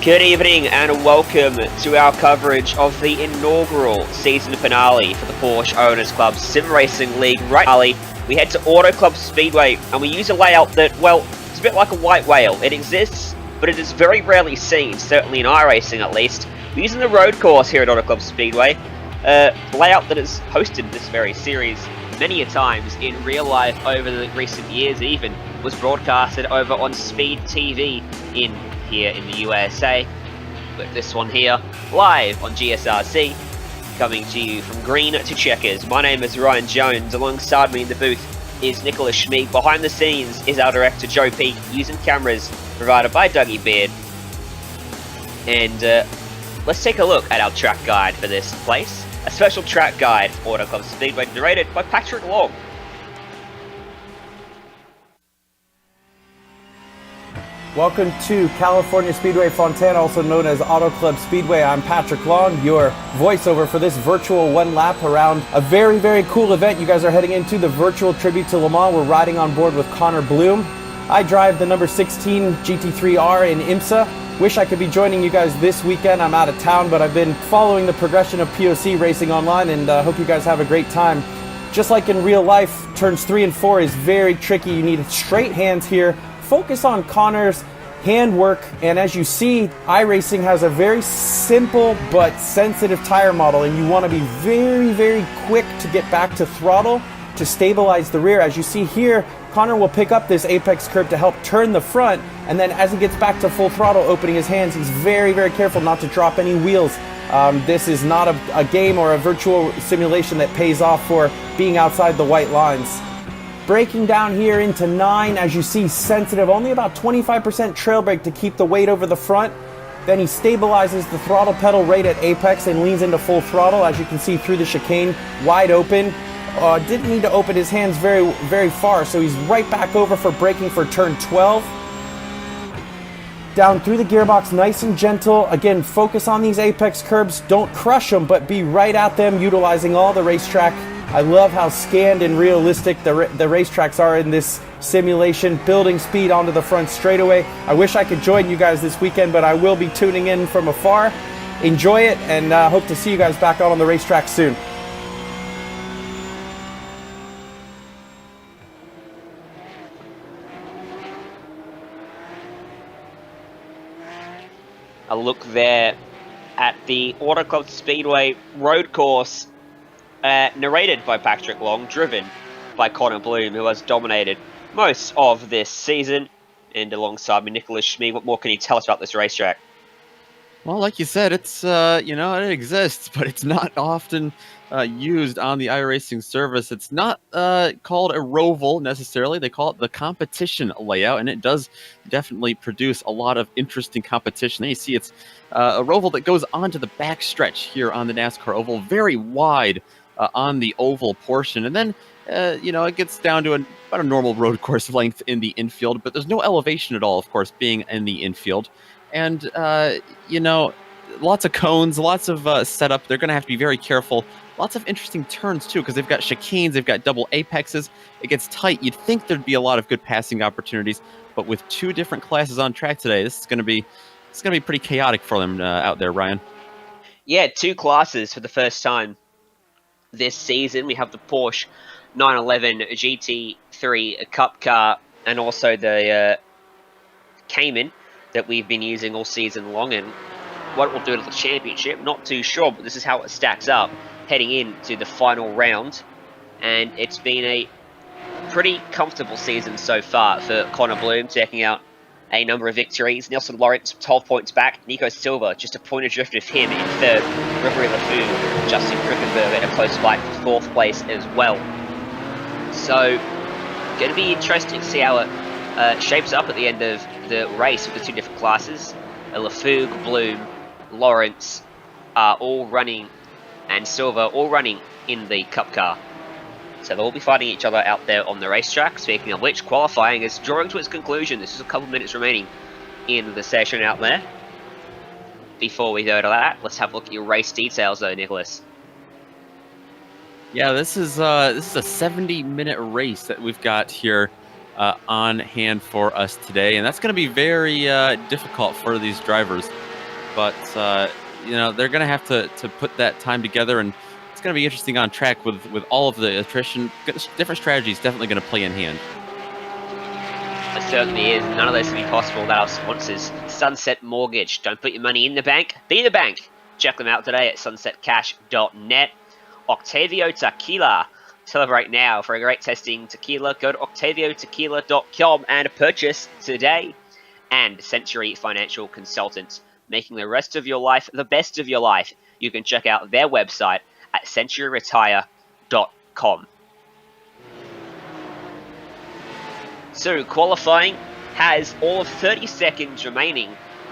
Good evening and welcome to our coverage of the inaugural season finale for the Porsche Owners Club Sim Racing League. Right now, we head to Auto Club Speedway and we use a layout that, well, it's a bit like a white whale. It exists, but it is very rarely seen, certainly in iRacing at least. We're using the road course here at Auto Club Speedway, a layout that has hosted this very series many a times in real life over the recent years. Even was broadcasted over on Speed TV here in the USA, but this one here live on GSRC, coming to you from green to checkers. My name is Ryan Jones. Alongside me in the booth is Nicholas Schmeek. Behind the scenes is our director Joe Peake, using cameras provided by Dougie Beard. And let's take a look at our track guide for this place. A special track guide for Auto Club Speedway, narrated by Patrick Long. Welcome to California Speedway Fontana, also known as Auto Club Speedway. I'm Patrick Long, your voiceover for this virtual one lap around a very, very cool event. You guys are heading into the virtual tribute to Le Mans. We're riding on board with Connor Bloom. I drive the number 16 GT3R in IMSA. Wish I could be joining you guys this weekend. I'm out of town, but I've been following the progression of POC racing online, and hope you guys have a great time. Just like in real life, turns 3 and 4 is very tricky. You need straight hands here. Focus on Connor's handwork, and as you see, iRacing has a very simple but sensitive tire model, and you want to be very, very quick to get back to throttle to stabilize the rear. As you see here, Connor will pick up this apex curb to help turn the front, and then as he gets back to full throttle, opening his hands, he's very, very careful not to drop any wheels. This is not a game or a virtual simulation that pays off for being outside the white lines. Braking down here into 9, as you see, sensitive, only about 25% trail brake to keep the weight over the front. Then he stabilizes the throttle pedal right at apex and leans into full throttle, as you can see through the chicane, wide open. Didn't need to open his hands very, very far, so he's right back over for braking for turn 12. Down through the gearbox, nice and gentle. Again, focus on these apex curbs. Don't crush them, but be right at them, utilizing all the racetrack. I love how scanned and realistic the racetracks are in this simulation, building speed onto the front straightaway. I wish I could join you guys this weekend, but I will be tuning in from afar. Enjoy it, and hope to see you guys back out on the racetrack soon. A look there at the Auto Club Speedway road course, narrated by Patrick Long, driven by Connor Bloom, who has dominated most of this season. And alongside me, Nicholas Schmeek. What more can you tell us about this racetrack? Well, like you said, it's it exists, but it's not often used on the iRacing service. It's not called a roval necessarily. They call it the competition layout, and it does definitely produce a lot of interesting competition. And you see, it's a roval that goes onto the back stretch here on the NASCAR oval, very wide on the oval portion, and then it gets down to about a normal road course length in the infield, but there's no elevation at all, of course, being in the infield. And, lots of cones, lots of setup. They're going to have to be very careful. Lots of interesting turns, too, because they've got chicanes, they've got double apexes. It gets tight. You'd think there'd be a lot of good passing opportunities, but with 2 different classes on track today, this is going to be pretty chaotic for them out there, Ryan. Yeah, 2 classes for the first time this season. We have the Porsche 911 GT3 Cup car, and also the Cayman that we've been using all season long. And what it will do to the championship, not too sure, but this is how it stacks up heading into the final round. And it's been a pretty comfortable season so far for Connor Bloom, taking out a number of victories. Nelson Lawrence 12 points back. Nico Silva just a point adrift of him in 3rd. Gregory LeFou, Justin Krickenberg in a close fight for 4th place as well. So, going to be interesting to see how it shapes up at the end of the race with the 2 different classes. LeFou, Bloom, Lawrence are all running, and Silva all running in the Cup car. So they'll all be fighting each other out there on the racetrack. Speaking of which, qualifying is drawing to its conclusion. This is a couple minutes remaining in the session out there. Before we go to that, let's have a look at your race details though, Nicholas. Yeah, this is a 70-minute race that we've got here on hand for us today, and that's going to be very difficult for these drivers. but you know, they're going to have to put that time together, and it's going to be interesting on track with all of the attrition. Different strategies definitely going to play in hand. It certainly is. None of this would be possible without our sponsors. Sunset Mortgage. Don't put your money in the bank, be the bank. Check them out today at sunsetcash.net. Octavio Tequila. Celebrate now. For a great tasting tequila, go to octaviotequila.com and purchase today. And Century Financial Consultants, making the rest of your life the best of your life. You can check out their website at centuryretire.com. So qualifying has all of 30 seconds remaining.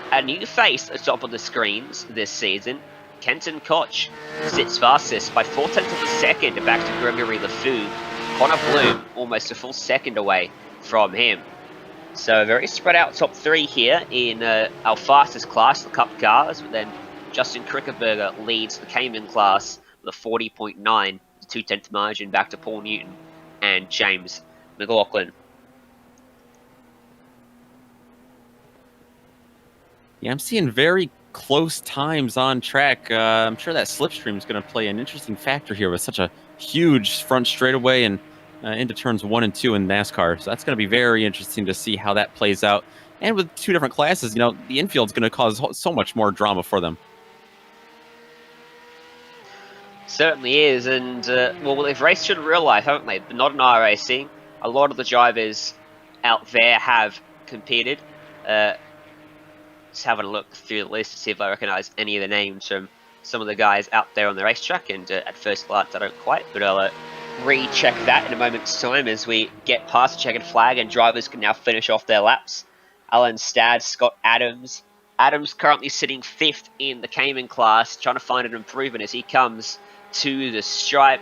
A new face atop of the screens this season. Kenton Koch sits fastest by 0.4 of a second back to Gregory LeFou. Connor Bloom almost a full second away from him. So a very spread out top three here in our fastest class, the Cup cars, but then Justin Krickenberger leads the Cayman class with a 40.9, 2/10 margin back to Paul Newton and James McLaughlin. Yeah, I'm seeing very close times on track. I'm sure that slipstream is going to play an interesting factor here with such a huge front straightaway and into turns 1 and 2 in NASCAR. So that's going to be very interesting to see how that plays out. And with two different classes, you know, the infield's going to cause so much more drama for them. Certainly is, and well, they've raced in real life, haven't they? But not in iRacing. A lot of the drivers out there have competed. Just having a look through the list to see if I recognise any of the names from some of the guys out there on the racetrack, and at first glance I don't quite, but I'll recheck that in a moment's time as we get past the checkered flag and drivers can now finish off their laps. Alan Stad, Scott Adams. Adams currently sitting 5th in the Cayman class, trying to find an improvement as he comes to the stripe,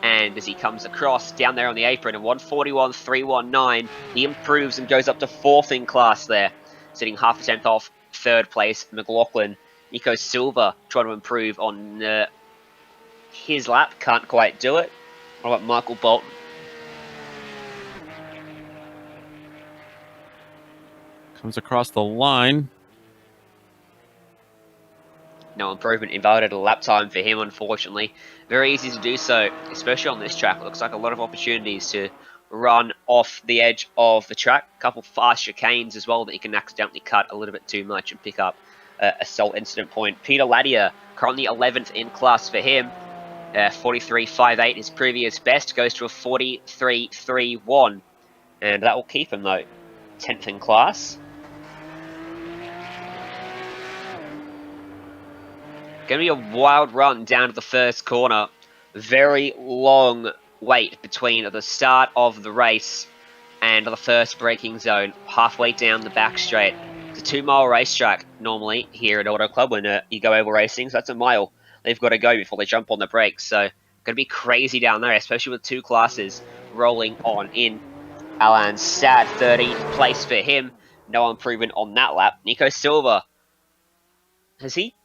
and as he comes across down there on the apron in 141.319, he improves and goes up to 4th in class there, sitting 0.5 off 3rd place McLaughlin. Nico Silva trying to improve on his lap, can't quite do it. What about Michael Bolton? Comes across the line. No improvement, invalidated a lap time for him, unfortunately. Very easy to do so, especially on this track. It looks like a lot of opportunities to run off the edge of the track. A couple fast chicanes as well that you can accidentally cut a little bit too much and pick up a salt incident point. Peter Latier, currently 11th in class for him. 43.58, his previous best, goes to a 43.31. And that will keep him, though, 10th in class. Going to be a wild run down to the first corner. Very long wait between the start of the race and the first braking zone, halfway down the back straight. It's a 2-mile racetrack normally here at Auto Club when you go oval racing, so that's a mile they've got to go before they jump on the brakes. So going to be crazy down there, especially with two classes rolling on in. Alan Stad, 30th place for him. No improvement on that lap. Nico Silva, has he?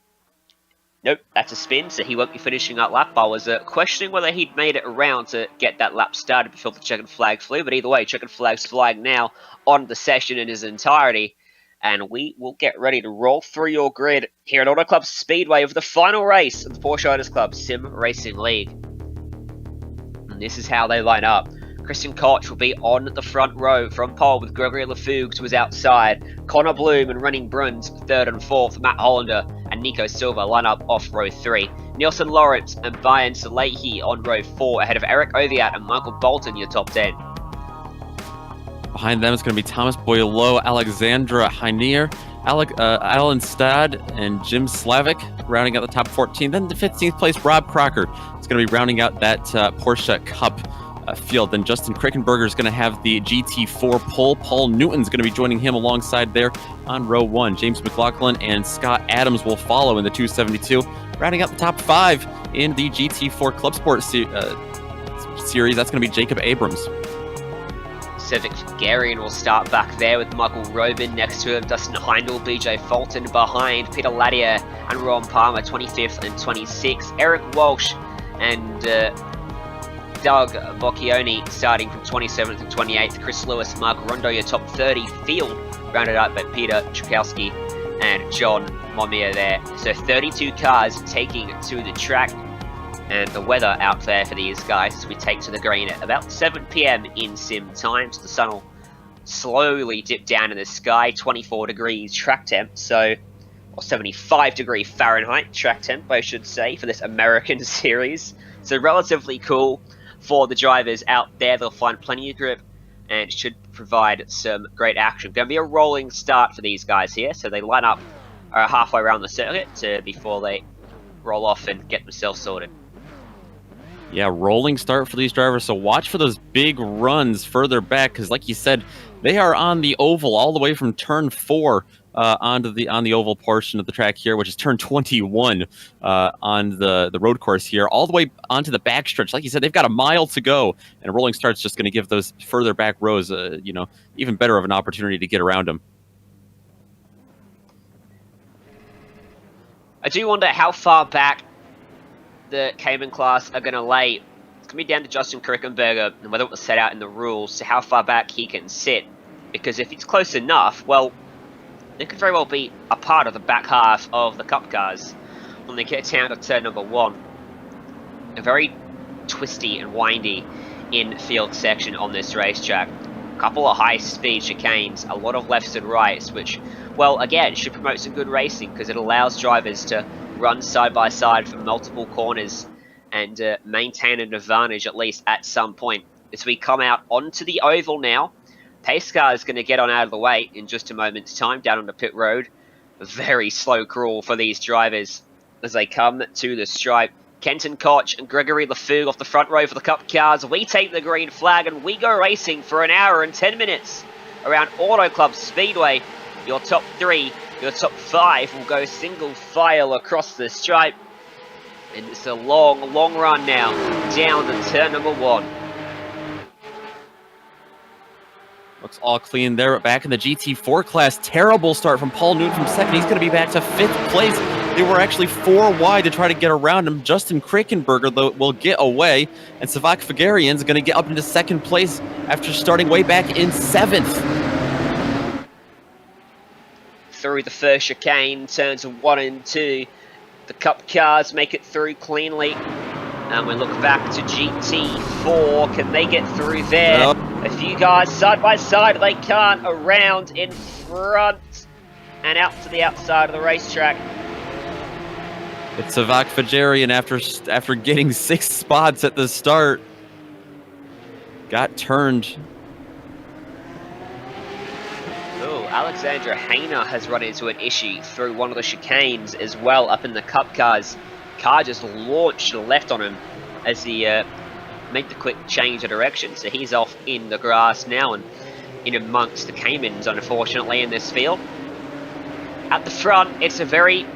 Nope, that's a spin, so he won't be finishing that lap. I was questioning whether he'd made it around to get that lap started before the checkered flag flew, but either way, checkered flag's flying now on the session in its entirety. And we will get ready to roll through your grid here at Auto Club Speedway for the final race of the Porsche Auto Club Sim Racing League. And this is how they line up. Christian Koch will be on the front row from pole with Gregory LeFou, who was outside. Connor Bloom and Running Bruns 3rd and 4th. Matt Hollander and Nico Silva line up off row 3. Nielsen Lawrence and Brian Salehi on row 4 ahead of Eric Oviatt and Michael Bolton, your top 10. Behind them is going to be Thomas Boileau, Alexandra Heinier, Alan Stad, and Jim Slavic rounding out the top 14. Then the 15th place, Rob Crocker. It's going to be rounding out that Porsche Cup field. Then Justin Krickenberger is going to have the GT4 pole. Paul Newton's going to be joining him alongside there on row 1. James McLaughlin and Scott Adams will follow in the 272. Rounding out the top 5 in the GT4 Clubsport series, that's going to be Jacob Abrams. Cedric Garian will start back there with Michael Robin next to him, Dustin Heindel, BJ Fulton behind, Peter Latier and Ron Palmer 25th and 26th, Eric Walsh and Doug Bocchioni starting from 27th and 28th, Chris Lewis, Mark Rondo, your top 30 field, rounded out by Peter Chukowski and John Momia there. So 32 cars taking to the track, and the weather out there for these guys as we take to the green at about 7 PM in sim time. So the sun will slowly dip down in the sky, 24 degrees track temp, so, or 75-degree Fahrenheit track temp, I should say, for this American series. So relatively cool for the drivers out there. They'll find plenty of grip and should provide some great action. Going to be a rolling start for these guys here, so they line up halfway around the circuit before they roll off and get themselves sorted. Yeah, rolling start for these drivers, so watch for those big runs further back, because like you said, they are on the oval all the way from turn 4 on the oval portion of the track here, which is turn 21 on the road course here, all the way onto the backstretch. Like you said, they've got a mile to go, and a rolling start's just going to give those further back rows, even better of an opportunity to get around them. I do wonder how far back the Cayman class are going to lay. It's going to be down to Justin Krickenberger and whether it was set out in the rules to how far back he can sit. Because if it's close enough, well, it could very well be a part of the back half of the Cup cars when they get down to turn number 1. A very twisty and windy infield section on this racetrack. A couple of high-speed chicanes, a lot of lefts and rights, which, well, again, should promote some good racing because it allows drivers to run side by side from multiple corners and maintain an advantage at least at some point. As we come out onto the oval now, pace car is going to get on out of the way in just a moment's time down on the pit road. A very slow crawl for these drivers as they come to the stripe. Kenton Koch and Gregory Lafougue off the front row for the Cup cars. We take the green flag and we go racing for an hour and 10 minutes around Auto Club Speedway. Your top 3, your top 5 will go single file across the stripe. And it's a long, long run now down to turn number 1. Looks all clean there. Back in the GT4 class, terrible start from Paul Newton from second. He's going to be back to 5th place. They were actually 4 wide to try to get around him. Justin Krickenberger, though, will get away, and Savak Fagarian is going to get up into 2nd place after starting way back in 7th. Through the first chicane, turns 1 and 2. The Cup cars make it through cleanly. And we look back to GT4. Can they get through there? Nope. A few guys side by side. They can't. Around in front and out to the outside of the racetrack. It's Savak Fagarian after getting 6 spots at the start. Got turned. Oh, Alexandra Hayner has run into an issue through one of the chicanes as well up in the Cup cars. Car just launched left on him as he made the quick change of direction. So he's off in the grass now and in amongst the Caymans, unfortunately, in this field. At the front, it's a very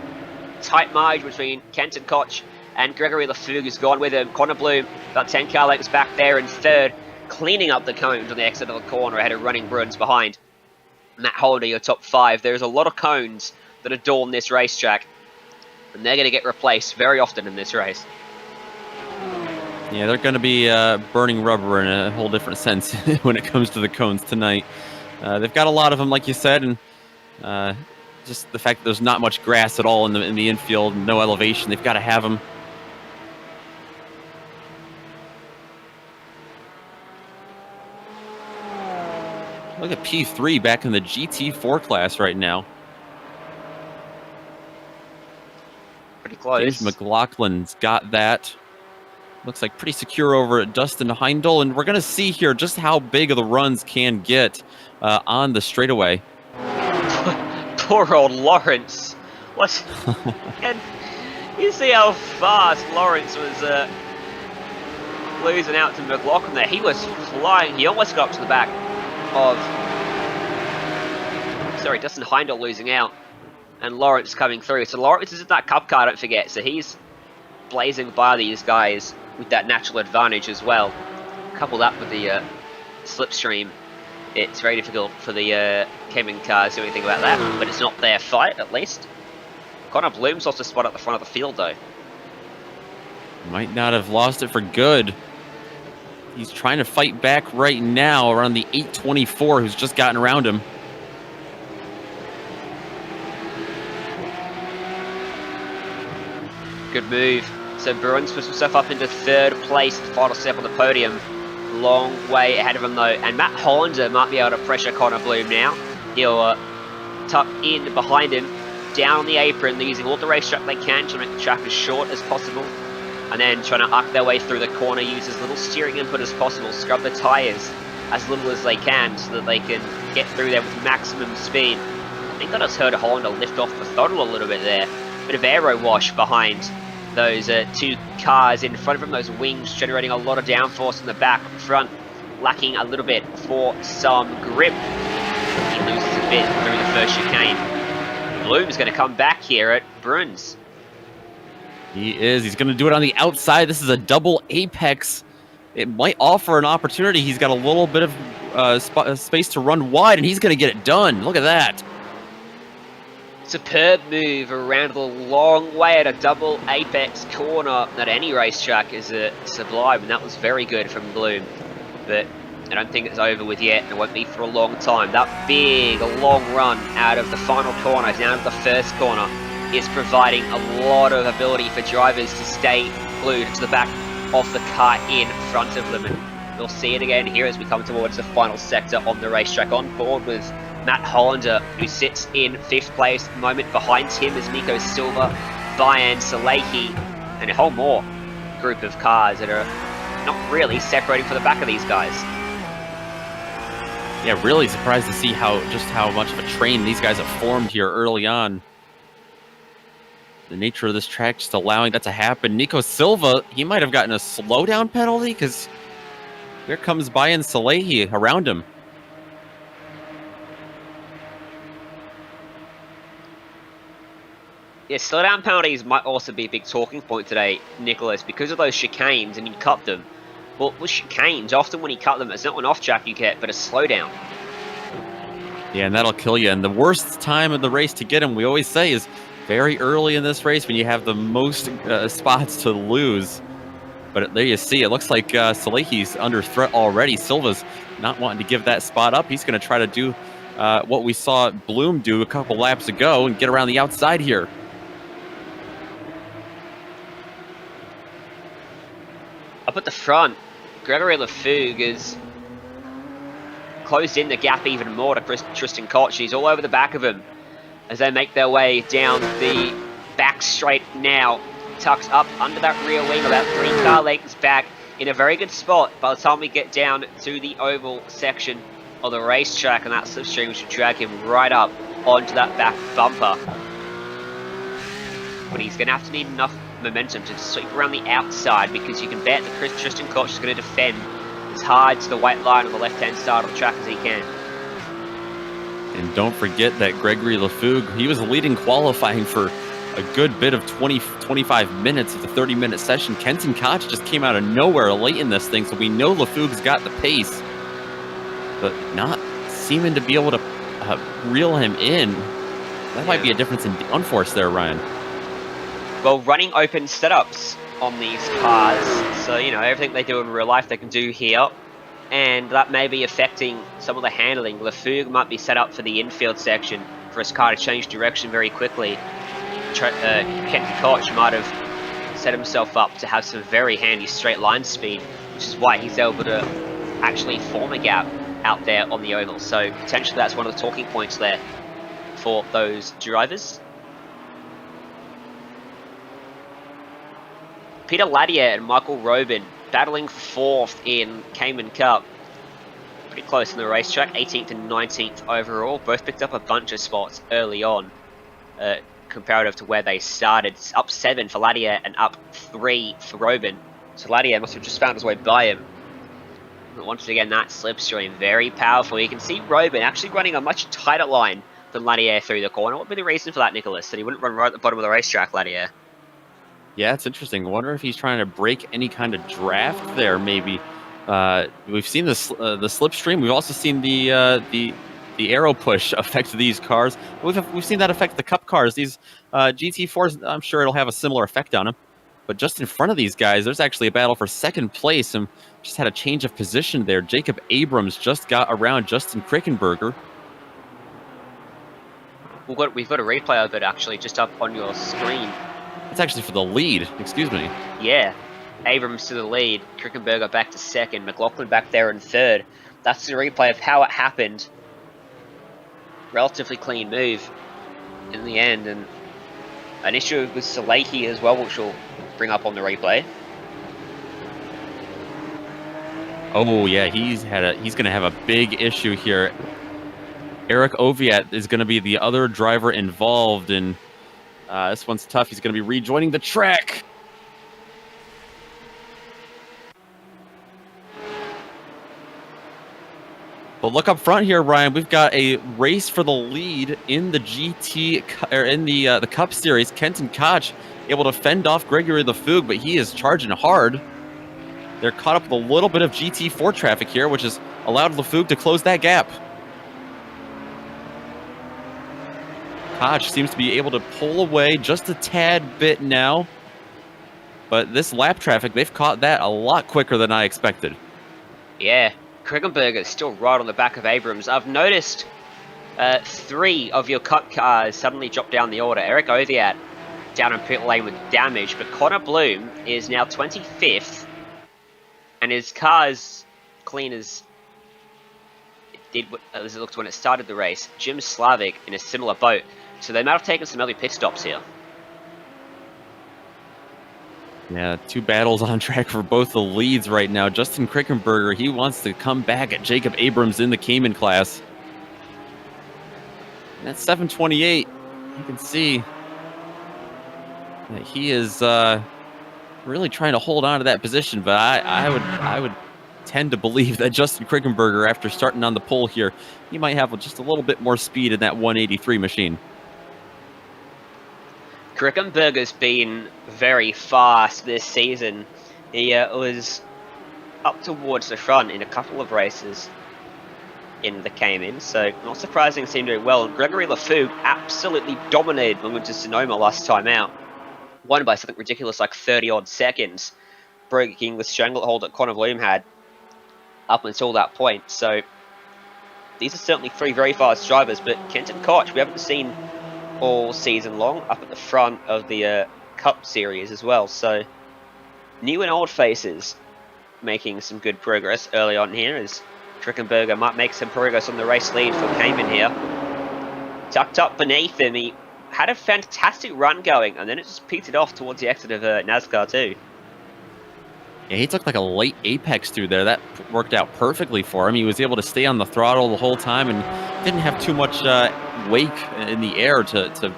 tight margin between Kenton Koch and Gregory Lafougue, who's gone with him. Connor Bloom, about 10 car lengths back there in 3rd, cleaning up the cones on the exit of the corner ahead of Running Bruns behind. Matt Holder, your top 5. There's a lot of cones that adorn this racetrack, and they're going to get replaced very often in this race. Yeah, they're going to be burning rubber in a whole different sense when it comes to the cones tonight. They've got a lot of them, like you said, and just the fact that there's not much grass at all in the infield, no elevation, they've got to have them. Look at P3 back in the GT4 class right now. Pretty close. James McLaughlin's got that. Looks like pretty secure over at Dustin Heindel, and we're going to see here just how big of the runs can get on the straightaway. Poor old Lawrence. What? And you see how fast Lawrence was losing out to McLaughlin there. He was flying. He almost got up to the back of... Sorry, Dustin Heindel losing out. And Lawrence coming through. So Lawrence is in that Cup car, don't forget. So he's blazing by these guys with that natural advantage as well. Couple that with the slipstream. It's very difficult for the Cayman cars to do anything about that, but it's not their fight, at least. Connor Bloom's lost a spot at the front of the field, though. Might not have lost it for good. He's trying to fight back right now around the 824 who's just gotten around him. Good move. So Bruins puts himself up into 3rd place, the final step on the podium. Long way ahead of him though, and Matt Hollander might be able to pressure Connor Bloom now. He'll tuck in behind him, down on the apron, using all the racetrack they can to make the track as short as possible, and then trying to arc their way through the corner, use as little steering input as possible, scrub the tyres as little as they can so that they can get through there with maximum speed. I think I just heard Hollander lift off the throttle a little bit there. Bit of aero wash behind those 2 cars in front of him, those wings generating a lot of downforce in the back. Front lacking a little bit for some grip. He loses a bit through the first chicane. Bloom's going to come back here at Bruns. He is. He's going to do it on the outside. This is a double apex. It might offer an opportunity. He's got a little bit of space to run wide, and he's going to get it done. Look at that. Superb move around the long way at a double apex corner at any racetrack is sublime, and that was very good from Bloom. But I don't think it's over with yet, and it won't be for a long time. That big, long run out of the final corner down to the first corner is providing a lot of ability for drivers to stay glued to the back of the car in front of them. And we'll see it again here as we come towards the final sector on the racetrack. On board with Matt Hollander, who sits in 5th place at the moment. Behind him is Nico Silva, Bayan Salehi, and a whole more group of cars that are not really separating from the back of these guys. Yeah, really surprised to see just how much of a train these guys have formed here early on. The nature of this track just allowing that to happen. Nico Silva, he might have gotten a slowdown penalty because here comes Bayan Salehi around him. Yeah, slowdown penalties might also be a big talking point today, Nicholas, because of those chicanes, and you cut them. Well, with chicanes, often when you cut them, it's not an off-track you get, but a slowdown. Yeah, and that'll kill you. And the worst time of the race to get him, we always say, is very early in this race when you have the most spots to lose. But there you see, it looks like Salehi's under threat already. Silva's not wanting to give that spot up. He's going to try to do what we saw Bloom do a couple laps ago and get around the outside here. Up at the front, Gregory Lafougue has closed in the gap even more to Tristan Koch. He's all over the back of him as they make their way down the back straight now. Tucks up under that rear wing, about 3 car lengths back, in a very good spot by the time we get down to the oval section of the racetrack, and that slipstream should drag him right up onto that back bumper. But he's going to have to need enough momentum to sweep around the outside, because you can bet that Tristan Koch is going to defend as hard to the white line on the left-hand side of the track as he can. And don't forget that Gregory Lafougue, he was leading qualifying for a good bit of 25 minutes of the 30-minute session. Kenton Koch just came out of nowhere late in this thing, so we know Lafougue's got the pace, but not seeming to be able to reel him in. That might be a difference in downforce there, Ryan. Well, running open setups on these cars, so, you know, everything they do in real life they can do here, and that may be affecting some of the handling. Lafougue might be set up for the infield section for his car to change direction very quickly. Kenton Koch might have set himself up to have some very handy straight line speed, which is why he's able to actually form a gap out there on the oval. So potentially that's one of the talking points there for those drivers. Peter Ladier and Michael Robin battling for 4th in Cayman Cup. Pretty close in the racetrack, 18th and 19th overall. Both picked up a bunch of spots early on, comparative to where they started. It's up 7 for Ladier and up 3 for Robin. So Ladier must have just found his way by him. But once again, that slipstream, very powerful. You can see Robin actually running a much tighter line than Ladier through the corner. What would be the reason for that, Nicholas? That he wouldn't run right at the bottom of the racetrack, Ladier? Yeah, it's interesting. I wonder if he's trying to break any kind of draft there, maybe. We've seen the slipstream. We've also seen the aero push affect these cars. We've seen that affect the Cup cars. These GT4s, I'm sure it'll have a similar effect on them. But just in front of these guys, there's actually a battle for 2nd place, and just had a change of position there. Jacob Abrams just got around Justin Krickenberger. We've got a replay of it actually just up on your screen. That's actually for the lead. Excuse me. Yeah. Abrams to the lead. Krickenberger back to second. McLaughlin back there in third. That's the replay of how it happened. Relatively clean move in the end, and an issue with Salehi as well, which we'll bring up on the replay. Oh yeah, he's going to have a big issue here. Eric Oviatt is going to be the other driver involved, and this one's tough. He's going to be rejoining the track. But look up front here, Ryan. We've got a race for the lead in the the Cup Series. Kenton Koch able to fend off Gregory LeFougue, but he is charging hard. They're caught up with a little bit of GT4 traffic here, which has allowed LeFougue to close that gap. Koch seems to be able to pull away just a tad bit now. But this lap traffic, they've caught that a lot quicker than I expected. Yeah. Krickenberger is still right on the back of Abrams. I've noticed 3 of your Cup cars suddenly drop down the order. Eric Oviatt down in pit lane with damage, but Connor Bloom is now 25th, and his car's clean as it looked when it started the race. Jim Slavic in a similar boat, so they might have taken some early pit stops here. Yeah, 2 battles on track for both the leads right now. Justin Krickenberger, he wants to come back at Jacob Abrams in the Cayman class. And at 728, you can see that he is really trying to hold on to that position. But I would tend to believe that Justin Krickenberger, after starting on the pole here, he might have just a little bit more speed in that 183 machine. Krickenberger's been very fast this season. He was up towards the front in a couple of races in the Cayman, so not surprising to see him doing well. And Gregory LeFougue absolutely dominated when we went to Sonoma last time out. Won by something ridiculous like 30-odd seconds, breaking the stranglehold that Connor Bloom had up until that point. So these are certainly 3 very fast drivers, but Kenton Koch, we haven't seen all season long, up at the front of the Cup Series as well. So new and old faces making some good progress early on here, as Krickenberger might make some progress on the race lead for Cayman here. Tucked up beneath him, he had a fantastic run going, and then it just petered off towards the exit of NASCAR too. Yeah, he took like a late apex through there. That worked out perfectly for him. He was able to stay on the throttle the whole time and didn't have too much wake in the air to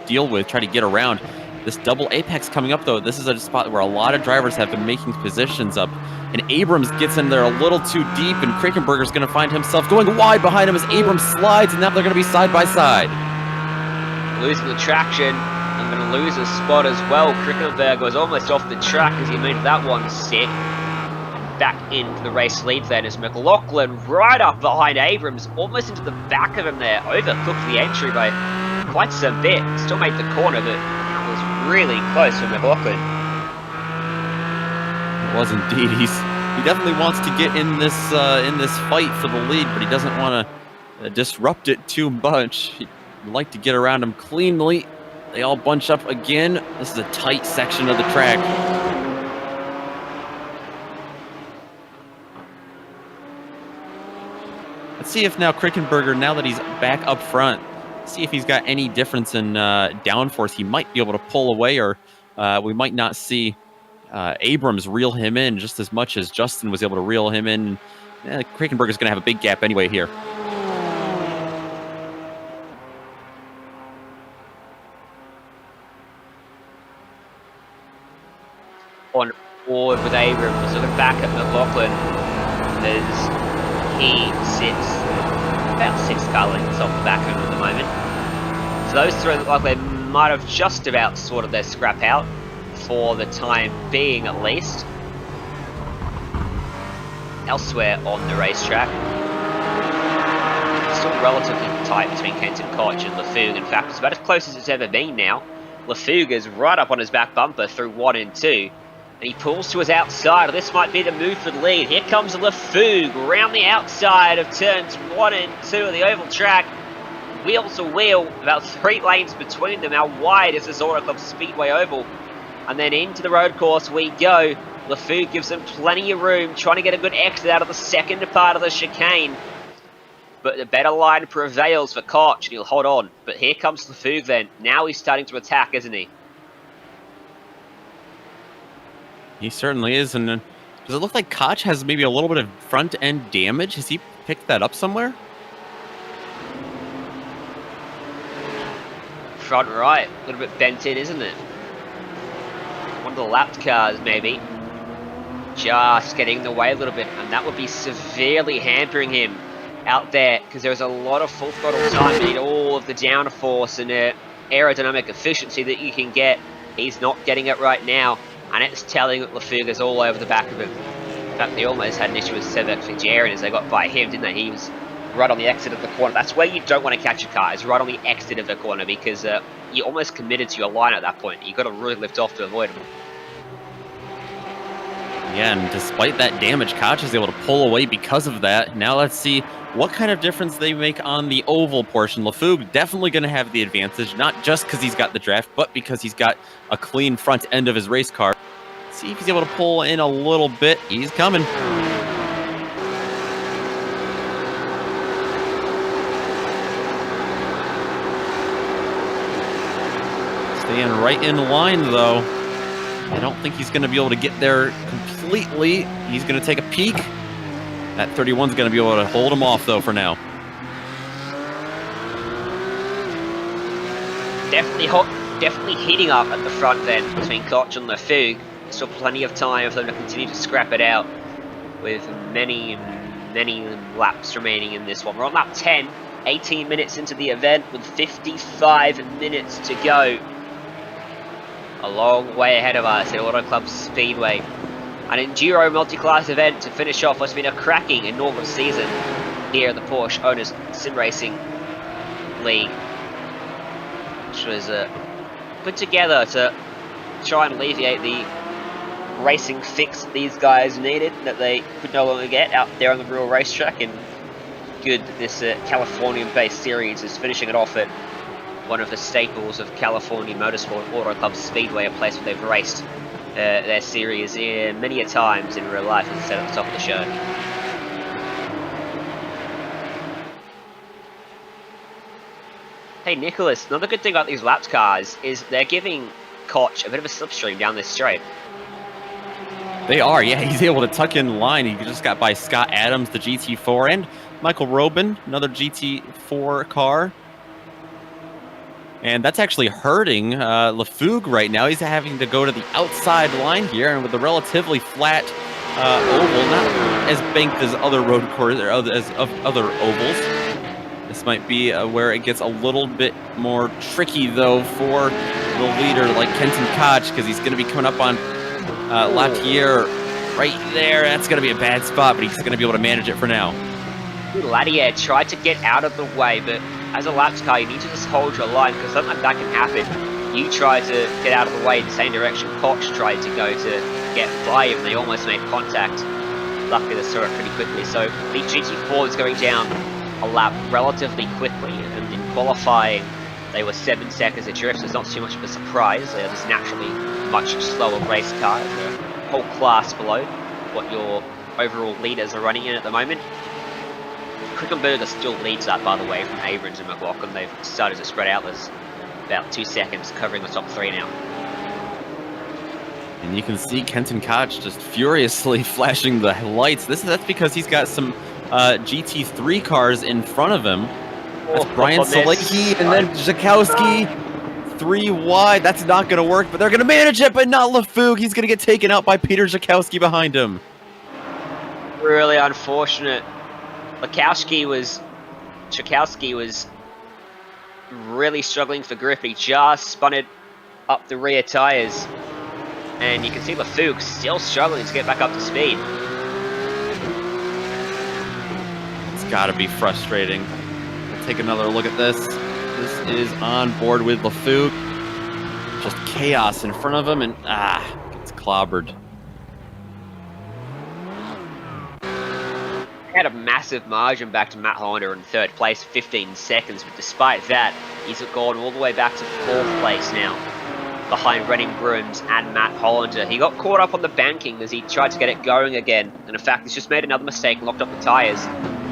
deal with, try to get around. This double apex coming up, though, this is a spot where a lot of drivers have been making positions up. And Abrams gets in there a little too deep, and Krickenberger's going to find himself going wide behind him as Abrams slides, and now they're going to be side by side. Losing the traction. I'm going to lose a spot as well. Krickenberger was almost off the track as he moved that one stick. Back into the race lead then as McLaughlin right up behind Abrams, almost into the back of him there. Overcooked the entry by quite some bit. Still made the corner, but it was really close for McLaughlin. It was indeed. He definitely wants to get in this fight for the lead, but he doesn't want to disrupt it too much. He'd like to get around him cleanly. They all bunch up again. This is a tight section of the track. Let's see if now Krickenberger, now that he's back up front, see if he's got any difference in downforce. He might be able to pull away, or we might not see Abrams reel him in just as much as Justin was able to reel him in. Krickenberger's going to have a big gap anyway here. On board with Abrams, looking back at McLaughlin as he sits about 6 car lengths off the back of him at the moment. So those 3 look like they might have just about sorted their scrap out for the time being, at least. Elsewhere on the racetrack, it's still relatively tight between Kenton Koch and LeFougue. In fact, it's about as close as it's ever been now. LeFougue is right up on his back bumper through 1 and 2. And he pulls to his outside. This might be the move for the lead. Here comes LeFougue around the outside of turns 1 and 2 of the oval track. wheel to wheel, about 3 lanes between them. How wide is this Auto Club Speedway oval? And then into the road course we go. LeFou gives them plenty of room, trying to get a good exit out of the second part of the chicane. But the better line prevails for Koch, and he'll hold on. But here comes LeFou then. Now he's starting to attack, isn't he? He certainly is. And does it look like Koch has maybe a little bit of front-end damage? Has he picked that up somewhere? Front right, a little bit bent in, isn't it? One of the lapped cars, maybe. Just getting in the way a little bit, and that would be severely hampering him out there, because there's a lot of full throttle time. You need all of the downforce and aerodynamic efficiency that you can get. He's not getting it right now, and it's telling that LeFou is all over the back of him. In fact, they almost had an issue with Sevek Fitzgerald as they got by him, didn't they? He was right on the exit of the corner. That's where you don't want to catch a car, is right on the exit of the corner, because you're almost committed to your line at that point. You've got to really lift off to avoid him. Yeah, and despite that damage, Koch is able to pull away because of that. Now let's see what kind of difference they make on the oval portion. LeFou definitely going to have the advantage, not just because he's got the draft, but because he's got a clean front end of his race car. Let's see if he's able to pull in a little bit. He's coming. Staying right in line, though. I don't think he's going to be able to get there completely. He's going to take a peek. That 31's going to be able to hold him off, though, for now. Definitely heating up at the front then between Koch and LeFou. Still plenty of time for them to continue to scrap it out with many laps remaining in this one. We're on lap 10, 18 minutes into the event with 55 minutes to go. A long way ahead of us at Auto Club Speedway. An enduro multi-class event to finish off what's been a cracking inaugural season here at the Porsche Owners Sim Racing League, which was put together to try and alleviate the racing fix that these guys needed that they could no longer get out there on the real racetrack. And good that this Californian-based series is finishing it off at one of the staples of California motorsport, Auto Club Speedway, a place where they've raced their series many a times in real life, as I said at the top of the show. Hey Nicholas, another good thing about these lapped cars is they're giving Koch a bit of a slipstream down this straight. They are, yeah. He's able to tuck in line. He just got by Scott Adams, the GT4, and Michael Robin, another GT4 car. And that's actually hurting LeFou right now. He's having to go to the outside line here, and with a relatively flat oval, not as banked as other road courses or as other ovals. This might be where it gets a little bit more tricky, though, for the leader like Kenton Koch, because he's going to be coming up on Latier right there. That's going to be a bad spot, but he's going to be able to manage it for now. Latier tried to get out of the way, but as a laps car, you need to just hold your line, because something like that can happen. You try to get out of the way in the same direction Koch tried to go to get by him. They almost made contact. Luckily, they saw it pretty quickly. So the GT4 is going down a lap relatively quickly, and in qualifying, they were 7 seconds adrift, so it's not too much of a surprise. They're just naturally much slower race cars. They're a whole class below what your overall leaders are running in at the moment. Krickenberger still leads that, by the way, from Abrams and McLaughlin. They've started to spread out. There's about 2 seconds covering the top 3 now. And you can see Kenton Koch just furiously flashing the lights. That's because he's got some GT3 cars in front of him. That's Brian Salehi and then Zhakowski 3 wide. That's not going to work, but they're going to manage it, but not LeFou. He's going to get taken out by Peter Zhakowski behind him. Really unfortunate. Zhakowski was really struggling for grip. He just spun it up the rear tires, and you can see LeFou still struggling to get back up to speed. It's got to be frustrating. We'll take another look at this. This is on board with LeFou. Just chaos in front of him, and gets clobbered. had a massive margin back to Matt Hollander in third place, 15 seconds, but despite that, he's gone all the way back to fourth place now, behind Renning Brooms and Matt Hollander. He got caught up on the banking as he tried to get it going again, and in fact, he's just made another mistake and locked up the tyres.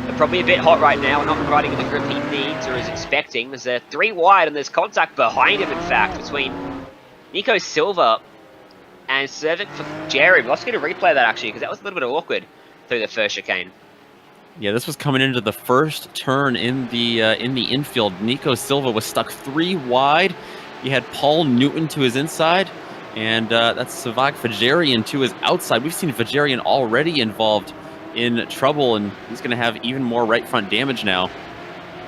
They're probably a bit hot right now, and not providing him the grip he needs or is expecting. There's 3 wide, and there's contact behind him, in fact, between Nico Silva and serving for Jerry. Let's get a replay of that, actually, because that was a little bit awkward through the first chicane. Yeah, this was coming into the first turn in the infield. Nico Silva was stuck 3 wide. He had Paul Newton to his inside, and that's Savak Fajarian to his outside. We've seen Fajarian already involved in trouble, and he's going to have even more right front damage now.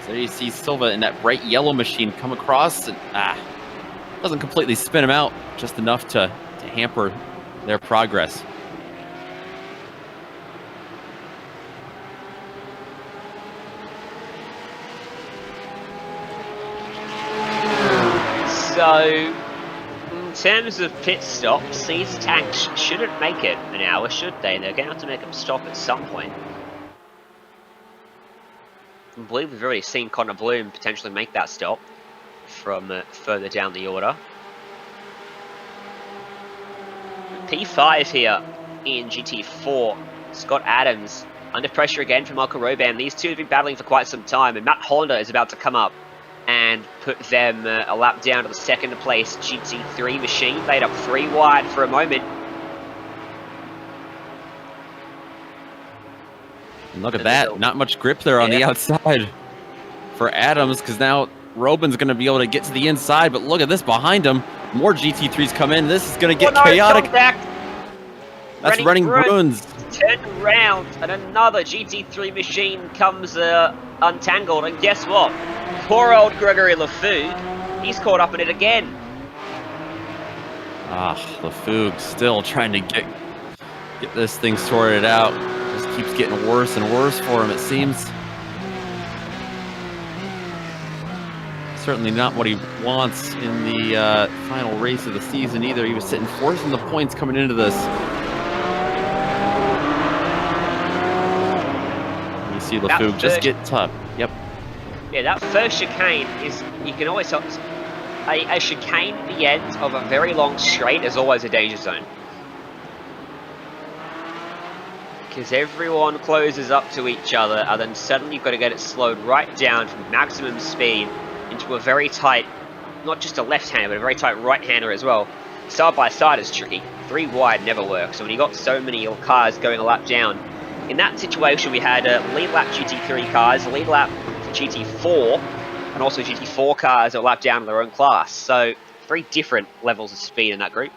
So there you see Silva in that bright yellow machine come across, and doesn't completely spin him out, just enough to hamper their progress. So, in terms of pit stops, these tanks shouldn't make it an hour, should they? They're going to have to make them stop at some point. I believe we've already seen Connor Bloom potentially make that stop from further down the order. P5 here in GT4. Scott Adams under pressure again from Michael Roban. These two have been battling for quite some time, and Matt Hollander is about to come up and put them a lap down to the second place GT3 machine. Made up 3 wide for a moment. And look at that, not much grip there on the outside for Adams, because now Robin's going to be able to get to the inside, but look at this behind him. More GT3s come in. This is going to get chaotic. That's Renning Bruins. Turned around, and another GT3 machine comes untangled, and guess what? Poor old Gregory Lafougue, he's caught up in it again. Lafougue still trying to get this thing sorted out. Just keeps getting worse and worse for him, it seems. Certainly not what he wants in the final race of the season either. He was sitting 4th in the points coming into this. You see Lafougue just get tough. Yep. Yeah, that first chicane is, you can always tell, a chicane at the end of a very long straight is always a danger zone. Because everyone closes up to each other, and then suddenly you've got to get it slowed right down from maximum speed into a very tight, not just a left-hander, but a very tight right-hander as well. Side by side is tricky. 3 wide never works. So when you got so many cars going a lap down, in that situation we had lead lap GT3 cars, lead lap GT4, and also GT4 cars that were lap down in their own class. So 3 different levels of speed in that group.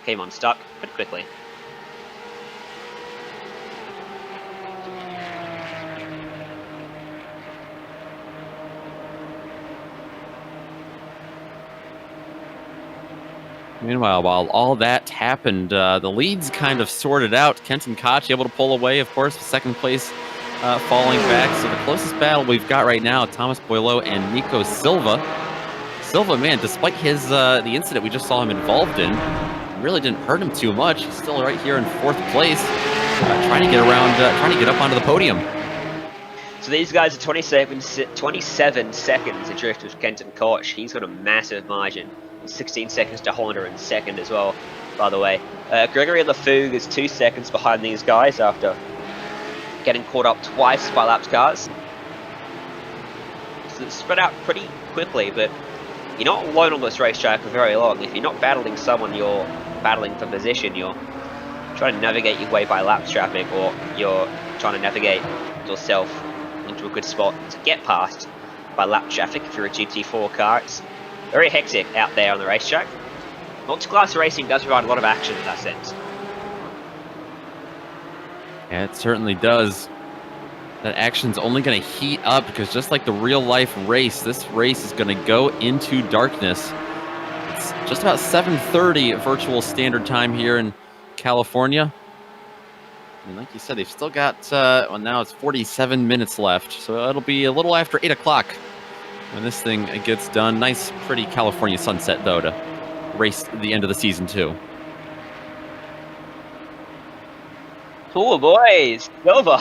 Came unstuck pretty quickly. Meanwhile, while all that happened, the leads kind of sorted out. Kenton Koch able to pull away, of course, second place falling back. So the closest battle we've got right now, Thomas Boileau and Nico Silva. Silva, man, despite his the incident we just saw him involved in, really didn't hurt him too much. He's still right here in 4th place, trying to get around, trying to get up onto the podium. So these guys are 27 seconds adrift with Kenton Koch. He's got a massive margin. 16 seconds to Hollander in second as well, by the way. Gregory Lafougue is 2 seconds behind these guys after getting caught up twice by lapped cars. So it's spread out pretty quickly, but you're not alone on this racetrack for very long. If you're not battling someone, you're battling for position. You're trying to navigate your way by lapped traffic, or you're trying to navigate yourself into a good spot to get past by lap traffic if you're a GT4 car. It's very hectic out there on the racetrack. Multi-class racing does provide a lot of action in that sense. Yeah, it certainly does. That action's only going to heat up because just like the real-life race, this race is going to go into darkness. It's just about 7:30 virtual standard time here in California. And like you said, they've still got, well, now it's 47 minutes left, so it'll be a little after 8 o'clock when this thing gets done. Nice, pretty California sunset, though, to race the end of the season, too. Cool, boys. Silva.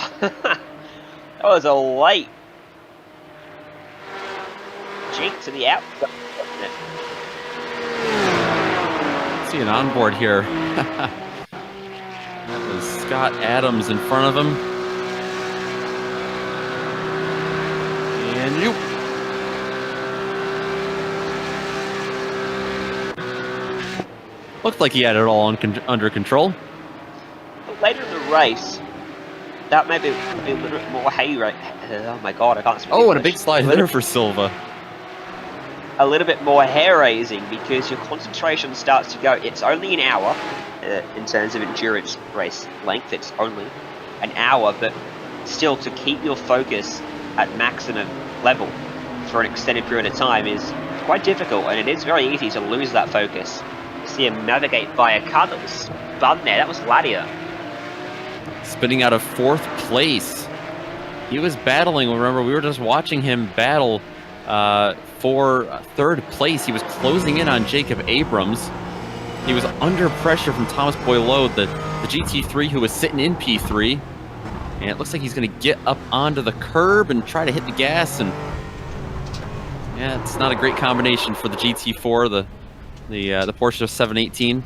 That was a late jink to the outside. See an onboard here. That was Scott Adams in front of him. And you. Looked like he had it all under control. But later in the race, that may be a little bit more oh my god, I can't speak Oh, and a English. big slide there for Silva. A little bit more hair-raising because your concentration starts to go. It's only an hour in terms of endurance race length. It's only an hour, but still to keep your focus at maximum level for an extended period of time is quite difficult, and it is very easy to lose that focus. See him navigate by a car that was spun there. That was Ladia. Spinning out of 4th place. He was battling. Remember, we were just watching him battle for 3rd place. He was closing in on Jacob Abrams. He was under pressure from Thomas Boileau, the GT3, who was sitting in P3. And it looks like he's going to get up onto the curb and try to hit the gas. And yeah, it's not a great combination for the GT4, the Porsche 718.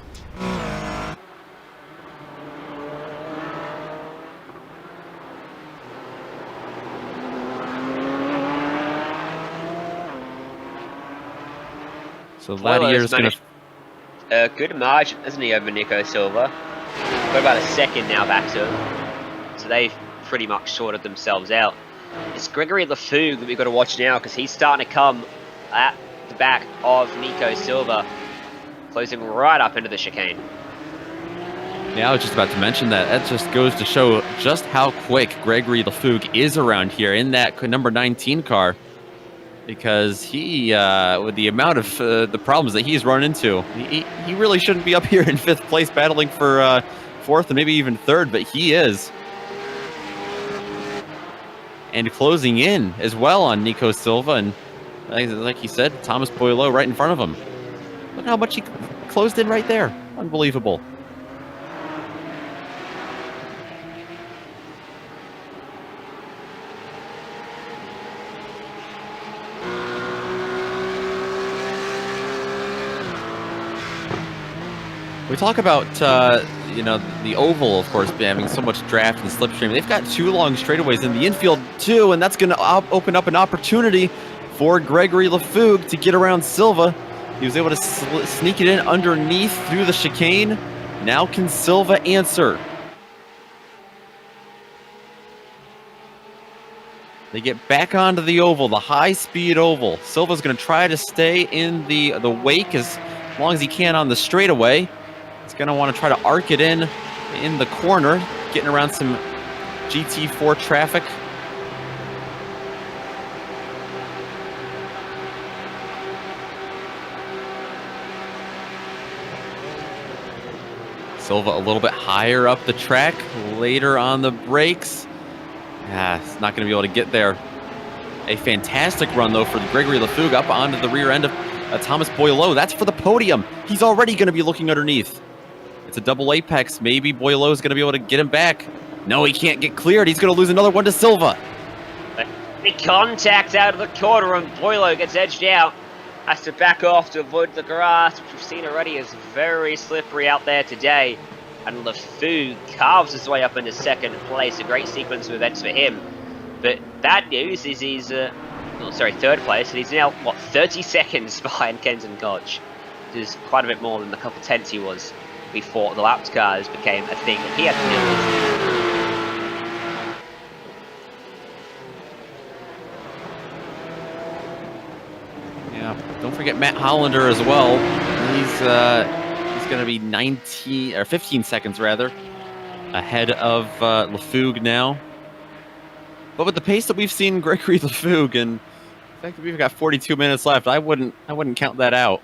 So Ladier's going to... A good margin, isn't he, over Nico Silva? Got about a second now back to him. So they've pretty much sorted themselves out. It's Gregory Lafougue that we've got to watch now because he's starting to come at the back of Nico Silva, closing right up into the chicane. Yeah, I was just about to mention that. That just goes to show just how quick Gregory Lafougue is around here in that number 19 car. Because he, with the amount of the problems that he's run into, he really shouldn't be up here in 5th place battling for 4th and maybe even 3rd, but he is. And closing in as well on Nico Silva, and like he said, Thomas Boileau right in front of him. Look how much he closed in right there. Unbelievable. We talk about, you know, the oval, of course, having so much draft and slipstream. They've got 2 long straightaways in the infield, too, and that's going to open up an opportunity for Gregory Lafougue to get around Silva. He was able to sneak it in underneath through the chicane. Now can Silva answer? They get back onto the oval, the high-speed oval. Silva's going to try to stay in the wake as long as he can on the straightaway. He's going to want to try to arc it in the corner, getting around some GT4 traffic. Silva a little bit higher up the track, later on the brakes. It's not going to be able to get there. A fantastic run, though, for Gregory Lafougue up onto the rear end of Thomas Boileau. That's for the podium. He's already going to be looking underneath. It's a double apex. Maybe Boileau is going to be able to get him back. No, he can't get cleared. He's going to lose another one to Silva. The contact out of the corner, and Boileau gets edged out. Has to back off to avoid the grass, which we've seen already is very slippery out there today. And Lafougue carves his way up into 2nd place. A great sequence of events for him. But bad news is he's, 3rd place, and he's now, 30 seconds behind Kenton Koch. Which is quite a bit more than the couple tenths he was before the lapped cars became a thing that he had to deal with. Yeah, don't forget Matt Hollander as well. He's going to be 15 seconds rather ahead of Lafougue now. But with the pace that we've seen Gregory Lafougue, and the fact that we've got 42 minutes left, I wouldn't count that out.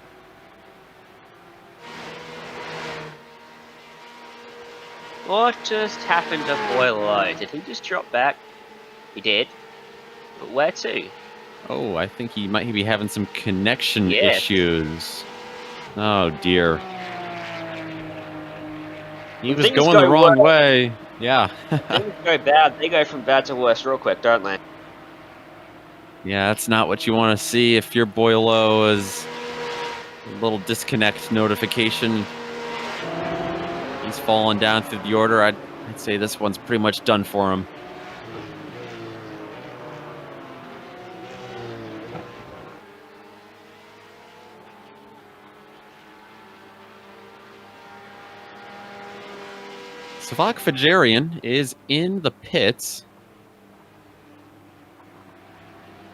What just happened to Boileau? Did he just drop back? He did. But where to? Oh, I think he might be having some connection issues. Oh, dear. He was going the wrong way. Yeah. Things go bad. They go from bad to worse real quick, don't they? Yeah, that's not what you want to see if your Boilo is a little disconnect notification. He's falling down through the order. I'd say this one's pretty much done for him. Savak Fajarian is in the pits.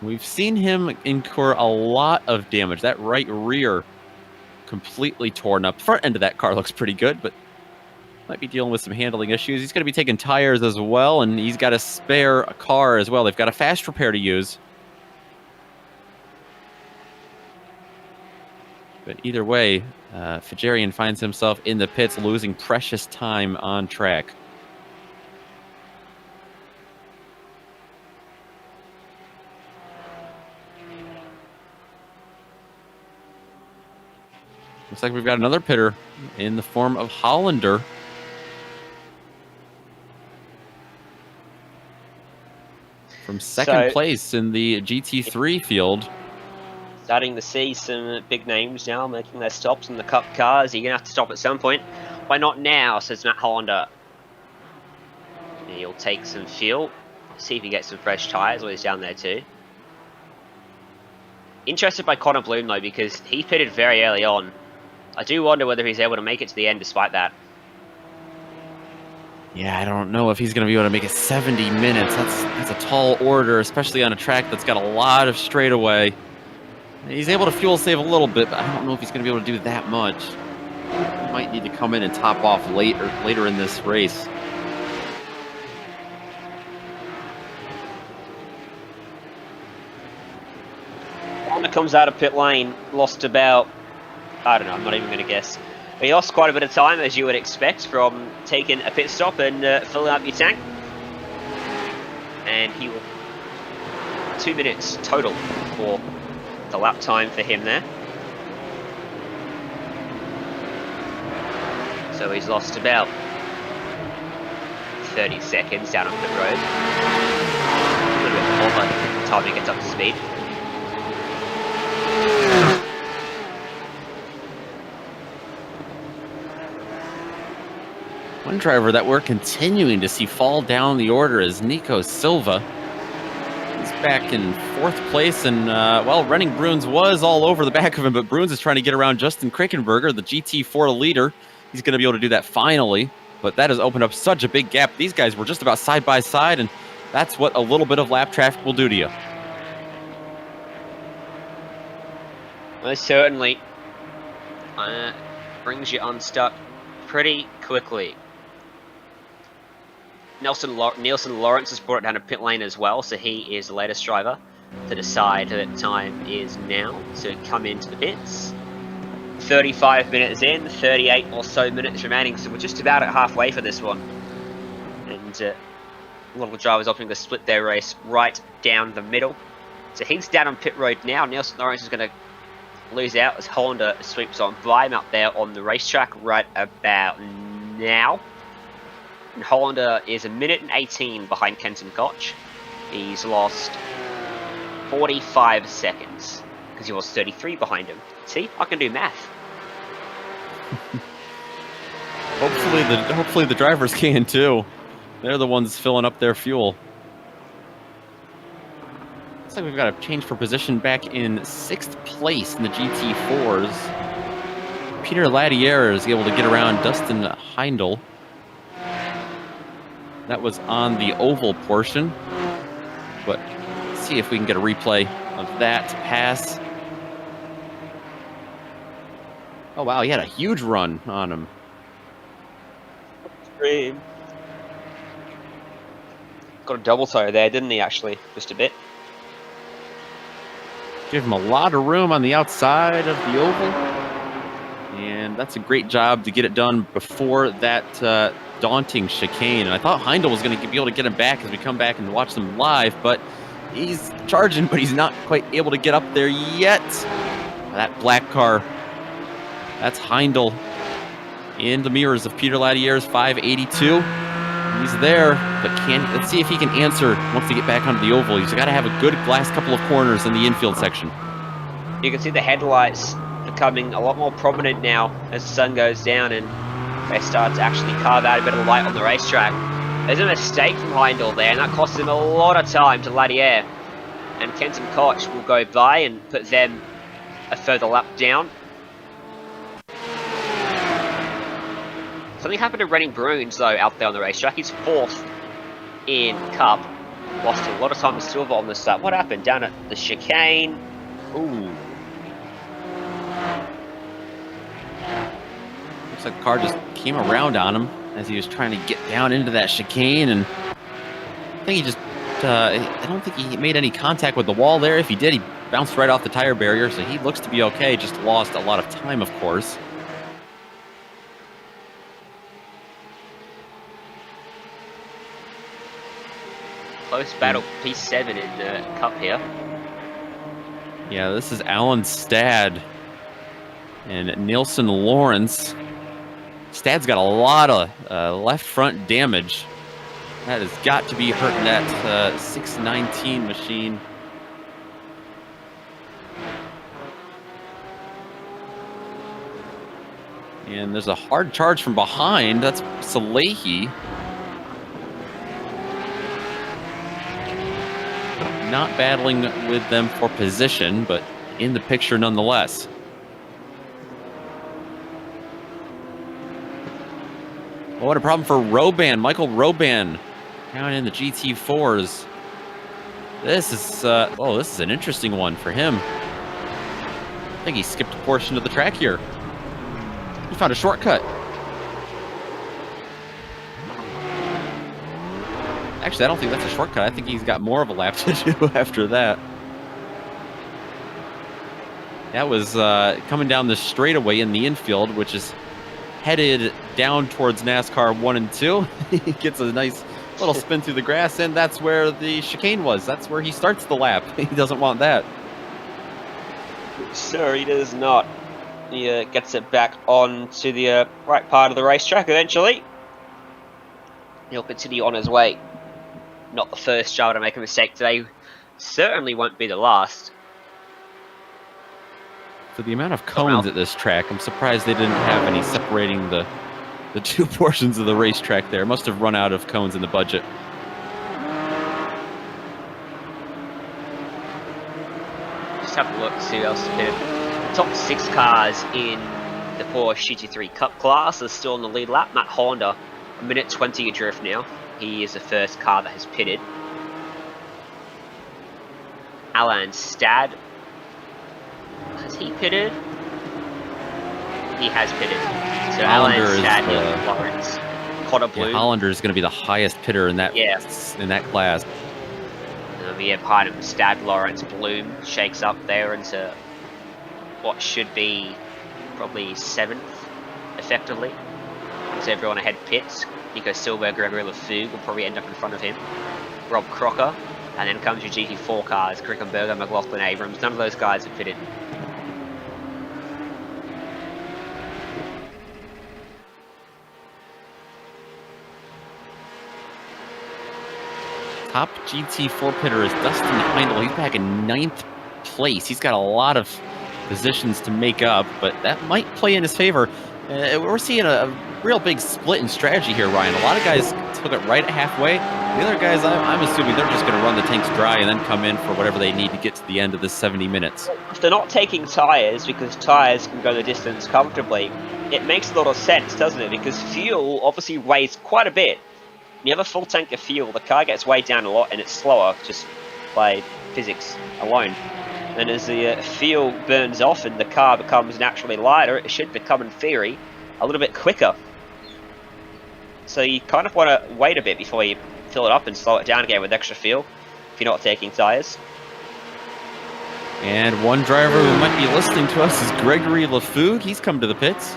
We've seen him incur a lot of damage. That right rear completely torn up. The front end of that car looks pretty good, but might be dealing with some handling issues. He's going to be taking tires as well, and he's got a spare car as well. They've got a fast repair to use. But either way, Fajarian finds himself in the pits, losing precious time on track. Looks like we've got another pitter in the form of Hollander. From second place in the GT3 field. Starting to see some big names now making their stops in the Cup cars. You're going to have to stop at some point. Why not now, says Matt Hollander. He'll take some fuel. See if he gets some fresh tyres while he's down there too. Interested by Connor Bloom though, because he pitted very early on. I do wonder whether he's able to make it to the end despite that. Yeah, I don't know if he's going to be able to make it 70 minutes. That's a tall order, especially on a track that's got a lot of straightaway. He's able to fuel save a little bit, but I don't know if he's going to be able to do that much. He might need to come in and top off later in this race. Honda comes out of pit lane, lost about, I don't know, I'm not even going to guess. But he lost quite a bit of time, as you would expect, from taking a pit stop and filling up your tank. And he will 2 minutes total for the lap time for him there. So he's lost about 30 seconds down on pit road. A little bit more by the time he gets up to speed. One driver that we're continuing to see fall down the order is Nico Silva. He's back in 4th place, and, well, Renning Bruns was all over the back of him, but Bruns is trying to get around Justin Krickenberger, the GT4 leader. He's going to be able to do that finally, but that has opened up such a big gap. These guys were just about side by side, and that's what a little bit of lap traffic will do to you. Most certainly. Brings you unstuck pretty quickly. Nielsen Lawrence has brought it down to pit lane as well, so he is the latest driver to decide that time is now to come into the pits. 35 minutes in, 38 or so minutes remaining, so we're just about at halfway for this one. And a lot of the drivers opting to split their race right down the middle. So he's down on pit road now. Nielsen Lawrence is going to lose out as Hollander sweeps on by him up there on the racetrack right about now. And Hollander is 1 minute and 18 behind Kenton Koch. He's lost 45 seconds because he was 33 behind him. See, I can do math. Hopefully the drivers can too. They're the ones filling up their fuel. Looks like we've got a change for position back in 6th place in the GT4s. Peter Ladier is able to get around Dustin Heindel. That was on the oval portion, but let's see if we can get a replay of that pass. Oh wow, he had a huge run on him. Extreme. Got a double tire there, didn't he, actually? Just a bit. Give him a lot of room on the outside of the oval. And that's a great job to get it done before that daunting chicane. And I thought Heindel was going to be able to get him back as we come back and watch them live, but he's charging, but he's not quite able to get up there yet. That black car, that's Heindel in the mirrors of Peter Ladier's 582. He's there, but let's see if he can answer once they get back onto the oval. He's got to have a good last couple of corners in the infield section. You can see the headlights becoming a lot more prominent now as the sun goes down and they start to actually carve out a bit of light on the racetrack. There's a mistake from Heindel there, and that cost him a lot of time to Ladier. And Kenton Koch will go by and put them a further lap down. Something happened to Rennie Bruins, though, out there on the racetrack. He's 4th in Cup. Lost a lot of time to Silver on the start. What happened? Down at the chicane. Ooh. Looks like the car just came around on him as he was trying to get down into that chicane. And I think he just, I don't think he made any contact with the wall there. If he did, he bounced right off the tire barrier. So he looks to be okay. Just lost a lot of time, of course. Close battle, P7 in the Cup here. Yeah, this is Alan Stad and Nielsen Lawrence. Stad's got a lot of left front damage. That has got to be hurting that 619 machine. And there's a hard charge from behind. That's Salehi. Not battling with them for position, but in the picture nonetheless. Oh, what a problem for Roban, Michael Roban, down in the GT4s. This is, this is an interesting one for him. I think he skipped a portion of the track here. He found a shortcut. Actually, I don't think that's a shortcut. I think he's got more of a lap to do after that. That was coming down the straightaway in the infield, which is headed down towards NASCAR 1 and 2. He gets a nice little spin through the grass, and that's where the chicane was. That's where he starts the lap. He doesn't want that. Sure, he does not. He gets it back onto the right part of the racetrack eventually. He'll continue on his way. Not the first driver to make a mistake today. Certainly won't be the last. For the amount of cones at this track, I'm surprised they didn't have any separating the two portions of the racetrack there. Must have run out of cones in the budget. Just have a look, see who else is pitted. Top 6 cars in the Porsche GT3 Cup class are still in the lead lap. Matt Hollander, a minute 20 adrift now. He is the first car that has pitted. Alan Stad. Has he pitted? He has pitted. So Hollander Alan Stad, Nielsen Lawrence, Connor Bloom. Yeah, Hollander is going to be the highest pitter in that class. We have behind him Stad, Lawrence, Bloom shakes up there into what should be probably 7th, effectively. So everyone ahead pits. Nico Silva, Gregory Lafougue will probably end up in front of him. Rob Crocker, and then comes your GT4 cars, Krickenberger, McLaughlin, Abrams. None of those guys have pitted. Top GT4 pitter is Dustin Heindel. He's back in 9th place. He's got a lot of positions to make up, but that might play in his favor. We're seeing a real big split in strategy here, Ryan. A lot of guys took it right at halfway. The other guys, I'm assuming they're just going to run the tanks dry and then come in for whatever they need to get to the end of this 70 minutes. If they're not taking tyres, because tyres can go the distance comfortably, it makes a lot of sense, doesn't it? Because fuel obviously weighs quite a bit. When you have a full tank of fuel, the car gets weighed down a lot and it's slower just by physics alone. And as the fuel burns off and the car becomes naturally lighter, it should become, in theory, a little bit quicker. So you kind of want to wait a bit before you fill it up and slow it down again with extra fuel if you're not taking tyres. And one driver who might be listening to us is Gregory Lafougue. He's come to the pits.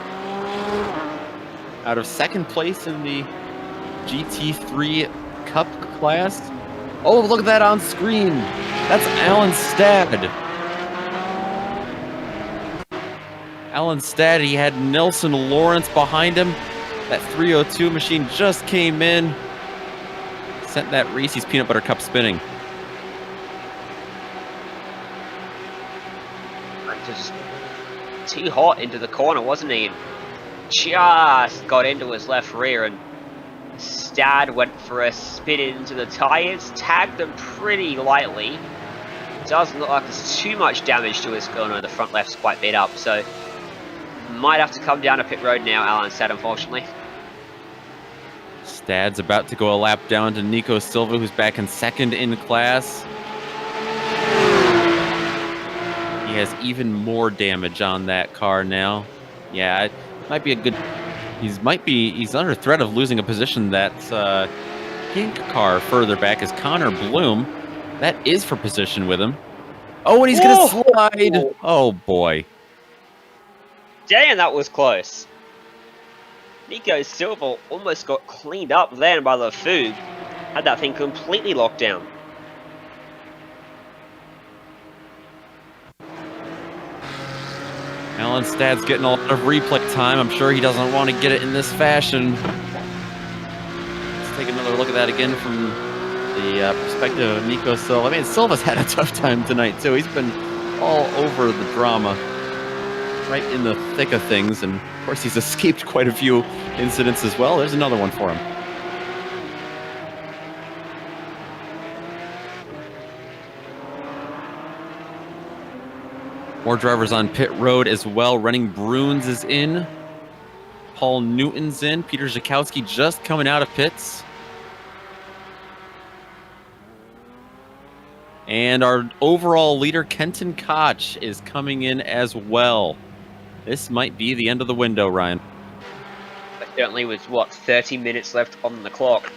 Out of 2nd place in the GT3 Cup class. Oh, look at that on screen. That's Alan Stad. Alan Stad, he had Nelson Lawrence behind him. That 302 machine just came in. Sent that Reese's Peanut Butter Cup spinning. Just too hot into the corner, wasn't he? Just got into his left rear, and Stad went for a spin into the tyres, tagged them pretty lightly. Doesn't look like there's too much damage to his corner. The front left's quite beat up, so might have to come down to pit road now, Alan Stad, unfortunately. Stad's about to go a lap down to Nico Silva, who's back in second in class. He has even more damage on that car now. Yeah, it might be a good... He's under threat of losing a position. That pink car further back is Connor Bloom. That is for position with him. Oh, and he's going to slide. Oh, boy. Damn, that was close. Nico Silva almost got cleaned up then by the Foog. Had that thing completely locked down. Alan Stad's getting a lot of replay time. I'm sure he doesn't want to get it in this fashion. Let's take another look at that again from the perspective of Nico Silva. I mean, Silva's had a tough time tonight, too. He's been all over the drama, right in the thick of things. And, of course, he's escaped quite a few incidents as well. There's another one for him. More drivers on pit road as well. Renning Bruins is in. Paul Newton's in. Peter Zukowski just coming out of pits. And our overall leader, Kenton Koch, is coming in as well. This might be the end of the window, Ryan. Certainly with, what, 30 minutes left on the clock.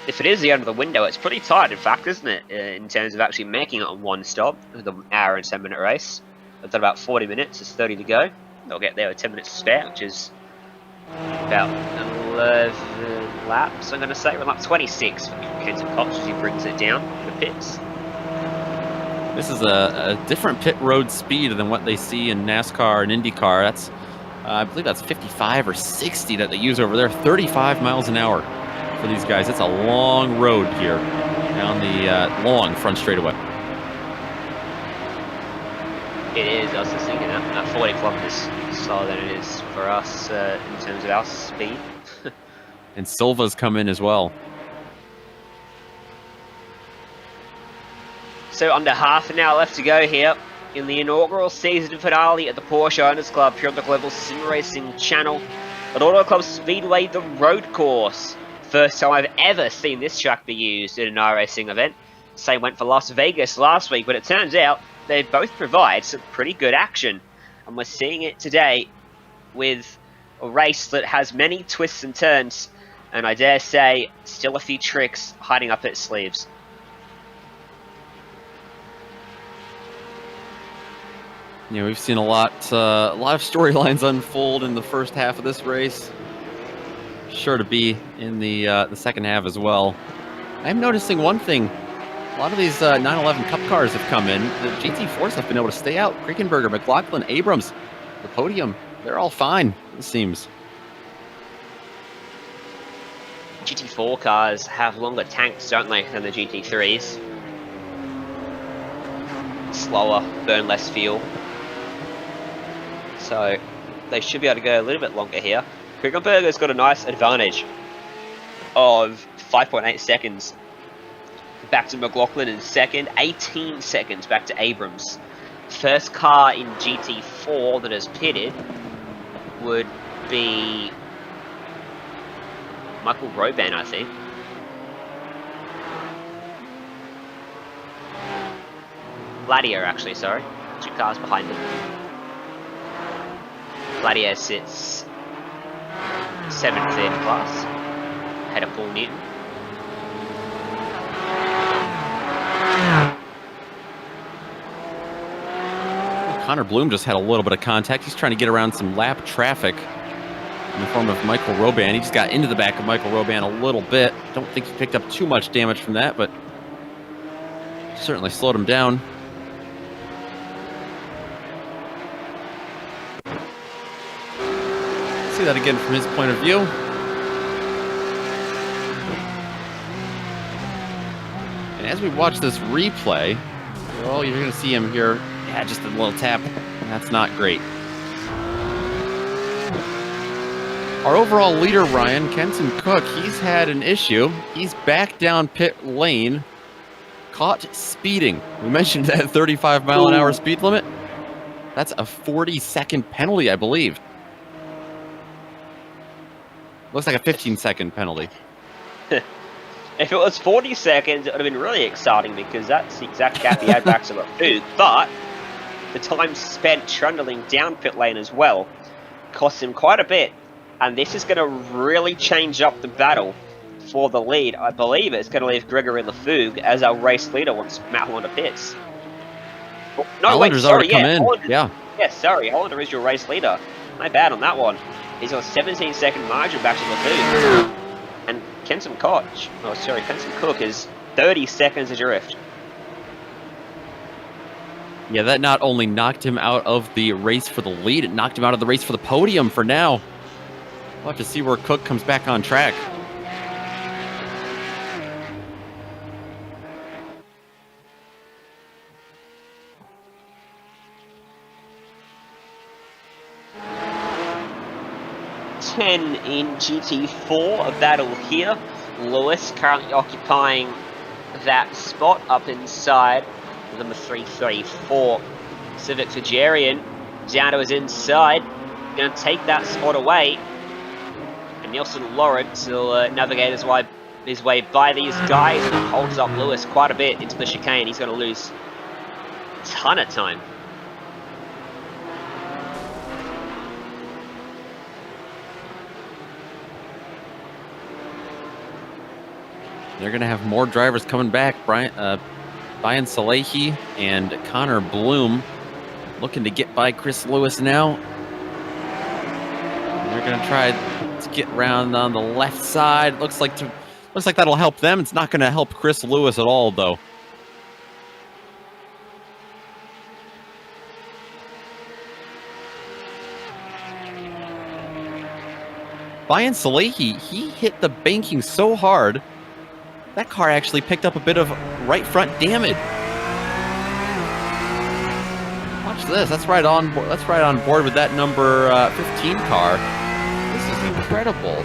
If it is the end of the window, it's pretty tight, in fact, isn't it? In terms of actually making it on one stop, the hour and 10 minute race. They've done about 40 minutes, there's 30 to go. They'll get there with 10 minutes to spare, which is about 11 laps, I'm going to say. We're lap 26 for Kenton Koch as he brings it down to the pits. This is a different pit road speed than what they see in NASCAR and IndyCar. That's, I believe that's 55 or 60 that they use over there. 35 miles an hour for these guys. It's a long road here down the long front straightaway. It is. I was just thinking that 40 kilometers slower than it is for us in terms of our speed. And Silva's come in as well. So under half an hour left to go here in the inaugural season finale at the Porsche Owners Club here on the Global SimRacing Channel at Auto Club Speedway, the road course. First time I've ever seen this track be used in an iRacing event. Same went for Las Vegas last week, but it turns out they both provide some pretty good action. And we're seeing it today with a race that has many twists and turns, and I dare say, still a few tricks hiding up its sleeves. Yeah, we've seen a lot of storylines unfold in the first half of this race. Sure to be in the second half as well. I'm noticing one thing. A lot of these 911 Cup cars have come in. The GT4s have been able to stay out. Kriekenberger, McLaughlin, Abrams, the podium. They're all fine, it seems. GT4 cars have longer tanks, don't they, than the GT3s. Slower, burn less fuel. So they should be able to go a little bit longer here. Kriekenberger's got a nice advantage of 5.8 seconds back to McLaughlin in second, 18 seconds back to Abrams. First car in GT4 that has pitted would be Michael Roban, I think. Vladier, actually, sorry. 2 cars behind him. Vladier sits 7th in class, ahead of Paul Newton. Connor Bloom just had a little bit of contact. He's trying to get around some lap traffic in the form of Michael Roban. He just got into the back of Michael Roban a little bit. Don't think he picked up too much damage from that, but certainly slowed him down. See that again from his point of view. as we watch this replay, well, you're going to see him here. Yeah, just a little tap. That's not great. Our overall leader, Ryan, Kenton Cook, he's had an issue. He's back down pit lane, caught speeding. We mentioned that 35-mile-an-hour speed limit. That's a 40-second penalty, I believe. Looks like a 15-second penalty. If it was 40 seconds, it would have been really exciting because that's the exact gap he had back to the food. But the time spent trundling down pit lane as well cost him quite a bit. And this is going to really change up the battle for the lead. I believe it's going to leave Gregory Lafougue as our race leader once Matt Hollander pits. Oh, no, Hollander's wait, sorry, already come in. Hollander, yeah, sorry, Hollander is your race leader. My bad on that one. He's got a 17-second margin back to Lafougue. And Kenton Cook is 30 seconds adrift. Yeah, that not only knocked him out of the race for the lead, it knocked him out of the race for the podium for now. We'll have to see where Cook comes back on track. In GT4, a battle here. Lewis currently occupying that spot up inside number 334. Civic Fajarian down to his inside, going to take that spot away. And Nielsen Lawrence will navigate his way by these guys and holds up Lewis quite a bit into the chicane. He's going to lose a ton of time. They're going to have more drivers coming back. Brian Salehi and Connor Bloom looking to get by Chris Lewis now. They're going to try to get around on the left side. Looks like that'll help them. It's not going to help Chris Lewis at all, though. Brian Salehi, he hit the banking so hard that car actually picked up a bit of right front damage. Watch this. That's right on board. That's right on board with that number 15 car. This is incredible.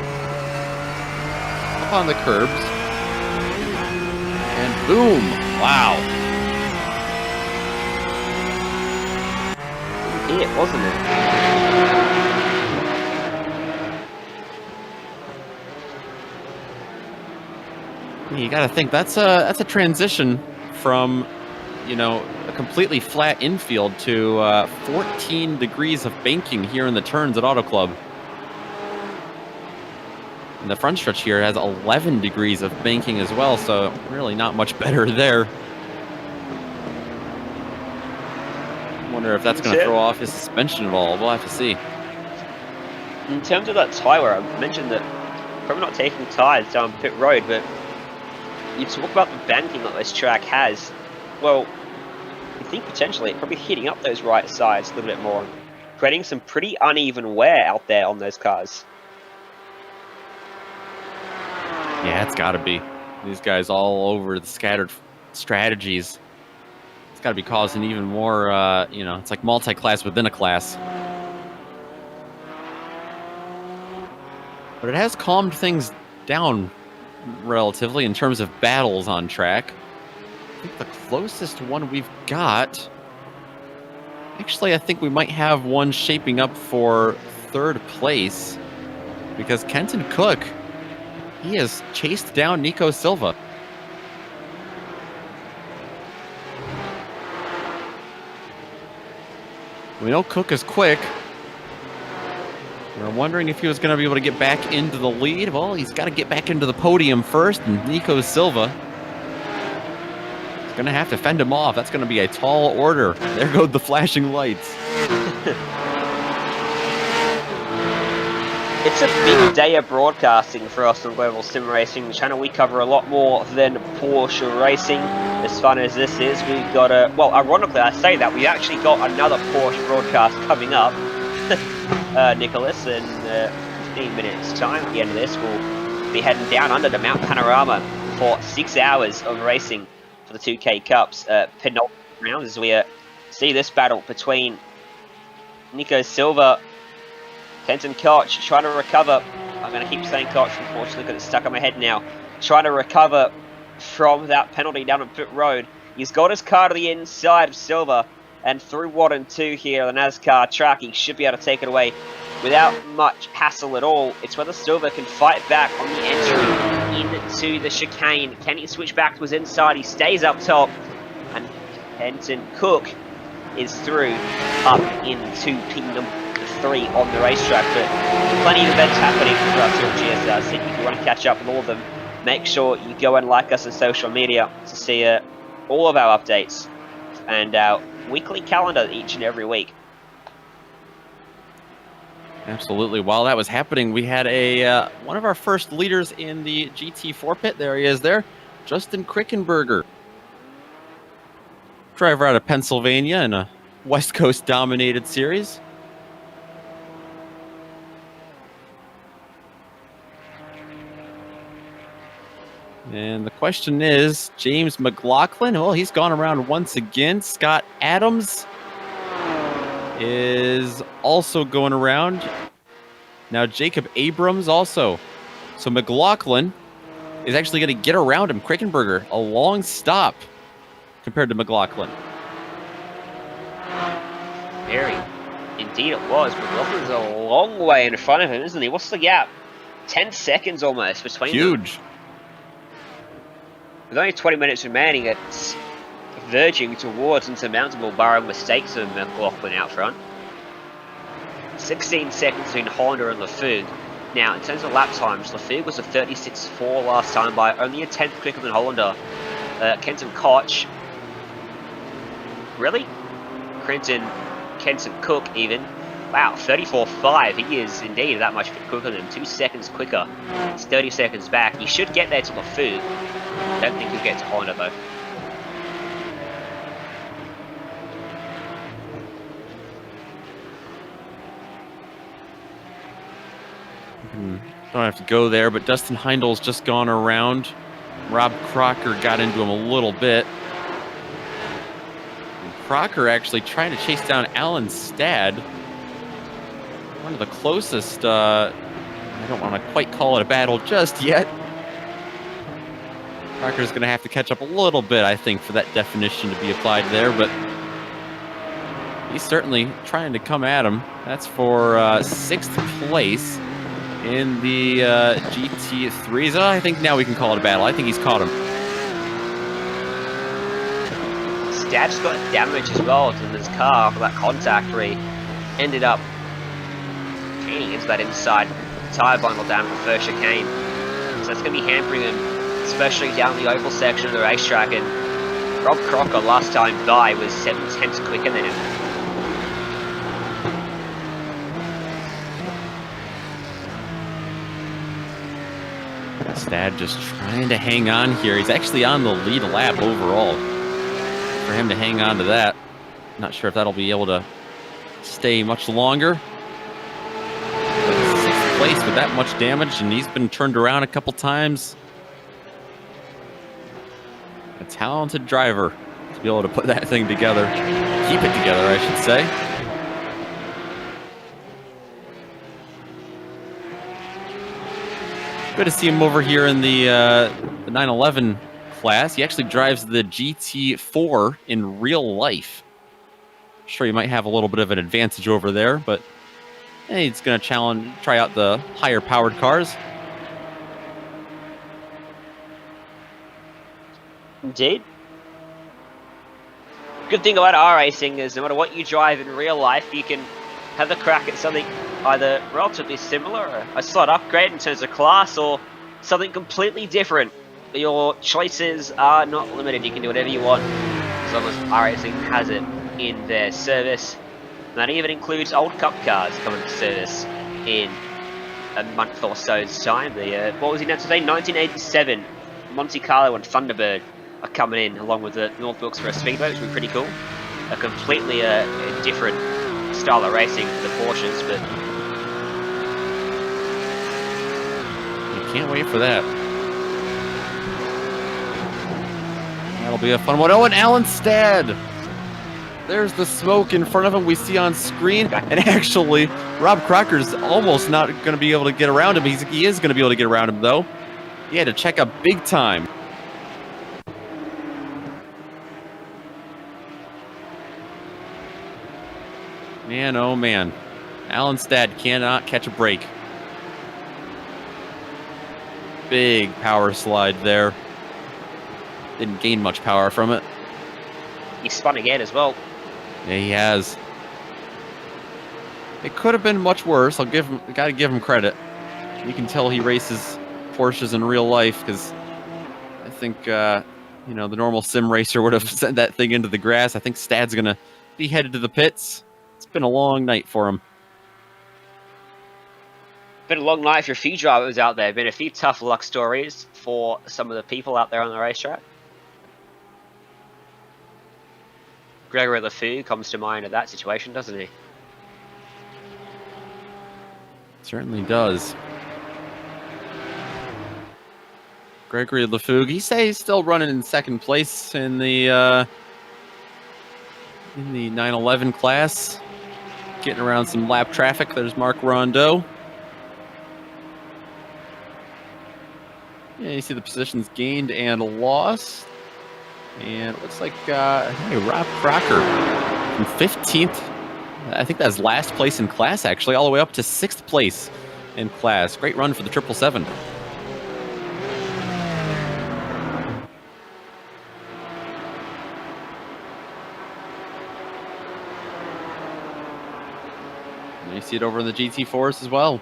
Up on the curbs. And boom. Wow. It wasn't it? You got to think that's a transition from, you know, a completely flat infield to 14 degrees of banking here in the turns at Auto Club. And the front stretch here has 11 degrees of banking as well, so really not much better there. I wonder if that's going to throw off his suspension at all. We'll have to see. In terms of that tyre wear, I mentioned that probably not taking tyres down pit road, but you talk about the banking that this track has. Well, you think potentially it probably hitting up those right sides a little bit more, creating some pretty uneven wear out there on those cars. Yeah, it's got to be. These guys all over the scattered strategies. It's got to be causing even more, you know, it's like multi-class within a class. But it has calmed things down relatively in terms of battles on track. I think the closest one we've got, actually I think we might have one shaping up for third place, because Kenton Cook, he has chased down Nico Silva. We know Cook is quick. We're wondering if he was going to be able to get back into the lead. Well, he's got to get back into the podium first, and Nico Silva is going to have to fend him off. That's going to be a tall order. There go the flashing lights. It's a big day of broadcasting for us on Global Sim Racing Channel. We cover a lot more than Porsche racing. As fun as this is, we've got a... Well, ironically, I say that. We actually got another Porsche broadcast coming up. Nicholas, in 15 minutes time. At the end of this, we'll be heading down under to Mount Panorama for 6 hours of racing the 2K Cups penultimate round as we see this battle between Nico Silva, Kenton Koch trying to recover. I'm going to keep saying Koch, unfortunately, because it's stuck on my head now. Trying to recover from that penalty down on pit road. He's got his car to the inside of Silva, and through 1 and 2 here on the NASCAR track, he should be able to take it away without much hassle at all. It's whether Silva can fight back on the entry into the chicane. Can he switch back to his inside? He stays up top, and Kenton Cook is through up into P3 on the racetrack. But plenty of events happening for us here at GSRC. If you want to catch up with all of them, make sure you go and like us on social media to see all of our updates and our weekly calendar each and every week. Absolutely. While that was happening, we had a one of our first leaders in the GT4 pit. There he is there, Justin Krickenberger. Driver out of Pennsylvania in a West Coast dominated series. And the question is, James McLaughlin, well, he's gone around once again. Scott Adams is also going around. Now Jacob Abrams also. So McLaughlin is actually going to get around him. Krickenberger, a long stop compared to McLaughlin. Very. Indeed it was. McLaughlin's a long way in front of him, isn't he? What's the gap? 10 seconds almost between them. Huge. With only 20 minutes remaining, it's verging towards insurmountable barring mistakes of McLaughlin out front. 16 seconds between Honda and Lafug. Now, in terms of lap times, Lafug was a 36.4 last time by only a 10th quicker than Hollander. Kenton Koch. Really? Kenton Cook even. Wow, 34.5. He is indeed that much quicker than him. 2 seconds quicker. It's 30 seconds back. He should get there to Lafug. Don't think he'll get to Honda though. Don't have to go there, but Dustin Heindel's just gone around. Rob Crocker got into him a little bit. And Crocker actually trying to chase down Alan Stad. One of the closest, I don't want to quite call it a battle just yet. Crocker's going to have to catch up a little bit, I think, for that definition to be applied there, but he's certainly trying to come at him. That's for 6th place in the GT3s. I think now we can call it a battle. I think he's caught him. Stad's got damage as well to his car for that contact where he ended up painting into that inside tire bundle down the first chicane. So that's going to be hampering him, especially down the oval section of the racetrack. And Rob Crocker last time by was 7/10 quicker than him. Stad just trying to hang on here. He's actually on the lead lap overall. For him to hang on to that, not sure if that'll be able to stay much longer. 6th place with that much damage, and he's been turned around a couple times. A talented driver to be able to put that thing together. Keep it together, I should say. Good to see him over here in the 911 class. He actually drives the GT4 in real life. Sure, he might have a little bit of an advantage over there, but he's going to try out the higher powered cars. Indeed. Good thing about iRacing is no matter what you drive in real life, you can have a crack at something either relatively similar, or a slight upgrade in terms of class, or something completely different. Your choices are not limited. You can do whatever you want as long as iRacing has it in their service. And that even includes old Cup cars coming to service in a month or so's time. The what was he announced today? 1987 Monte Carlo and Thunderbird are coming in along with the North Wilkesboro Speedway, which would be pretty cool. A completely different style of racing for the Porsches, but you can't wait for that. That'll be a fun one. Oh, and Allenstad! There's the smoke in front of him we see on screen. And actually, Rob Crocker's almost not going to be able to get around him. He is going to be able to get around him, though. He had to check up big time. Man, oh man. Allenstad cannot catch a break. Big power slide there. Didn't gain much power from it. He spun again as well. Yeah, he has. It could have been much worse. Gotta give him credit. You can tell he races Porsches in real life, because I think, you know, the normal sim racer would have sent that thing into the grass. I think Stad's gonna be headed to the pits. It's been a long night for him. Been a long night for a few drivers out there. Been a few tough luck stories for some of the people out there on the racetrack. Gregory LeFou comes to mind of that situation, doesn't he? Certainly does. Gregory LeFou, he says he's still running in second place in the 911 class, getting around some lap traffic. There's Mark Rondeau. Yeah, you see the positions gained and lost. And it looks like, hey, Rob Crocker from 15th. I think that's last place in class, actually, all the way up to 6th place in class. Great run for the 777. And you see it over in the GT4s as well.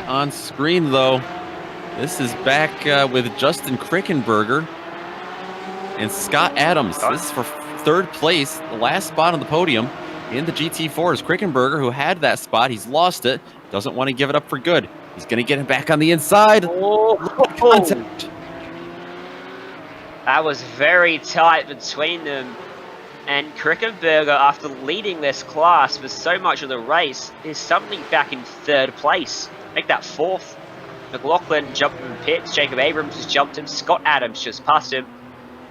On screen, though, this is back with Justin Krickenberger and Scott Adams. This is for 3rd place, the last spot on the podium in the GT4s. Krickenberger, who had that spot, he's lost it, doesn't want to give it up for good. He's going to get it back on the inside. Contact. That was very tight between them. And Krickenberger, after leading this class for so much of the race, is suddenly back in 3rd place. Make that 4th. McLaughlin jumped in pits. Jacob Abrams just jumped him. Scott Adams just passed him.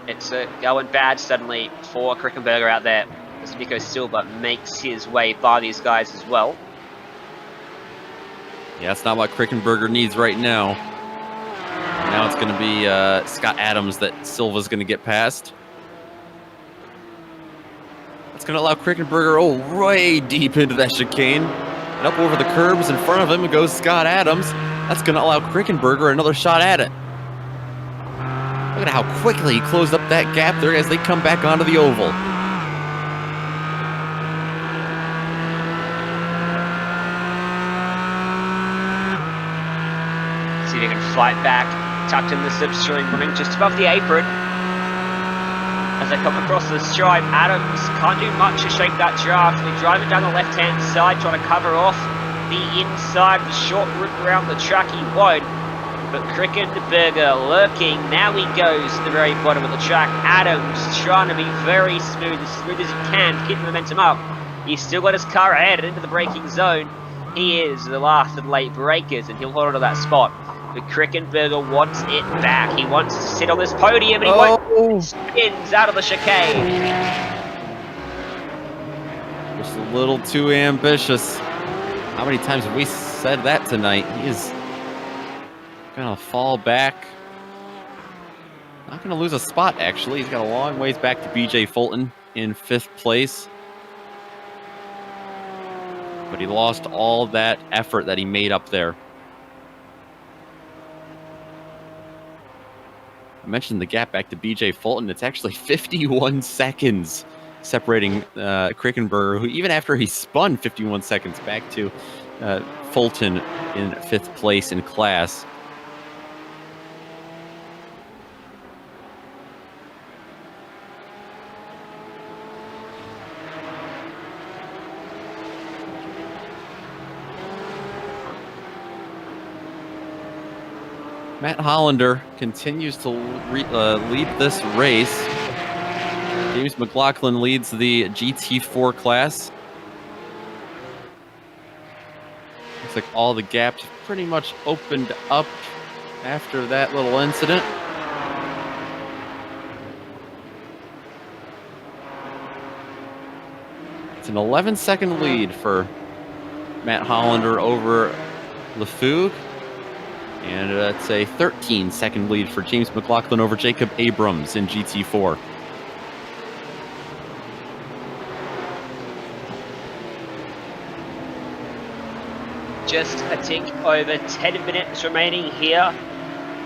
It's going bad suddenly for Krickenberger out there, as Nico Silva makes his way by these guys as well. Yeah, that's not what Krickenberger needs right now. Now it's going to be Scott Adams that Silva's going to get past. That's going to allow Krickenberger way deep into that chicane. And up over the curbs in front of him goes Scott Adams. That's going to allow Krickenberger another shot at it. Look at how quickly he closed up that gap there as they come back onto the oval. See if he can fight back. Tucked in the slipstream, running just above the apron. As they come across the stripe, Adams can't do much to shape that draft. They're driving down the left-hand side, trying to cover off the inside, the short route around the track. He won't. But Krickenberger lurking. Now he goes to the very bottom of the track. Adams trying to be very smooth as he can, to keep the momentum up. He's still got his car ahead into the braking zone. He is the last of the late breakers, and he'll hold on to that spot. But Krickenberger wants it back. He wants to sit on this podium, and he won't. Spins out of the chicane. Just a little too ambitious. How many times have we said that tonight? He is gonna fall back. Not gonna lose a spot, actually. He's got a long ways back to BJ Fulton in 5th place. But he lost all that effort that he made up there. I mentioned the gap back to BJ Fulton. It's actually 51 seconds separating Krickenberger, who even after he spun 51 seconds back to Fulton in 5th place in class. Matt Hollander continues to lead this race. James McLaughlin leads the GT4 class. Looks like all the gaps pretty much opened up after that little incident. It's an 11-second lead for Matt Hollander over LeFougue. And it's a 13-second lead for James McLaughlin over Jacob Abrams in GT4. Just a tick over 10 minutes remaining here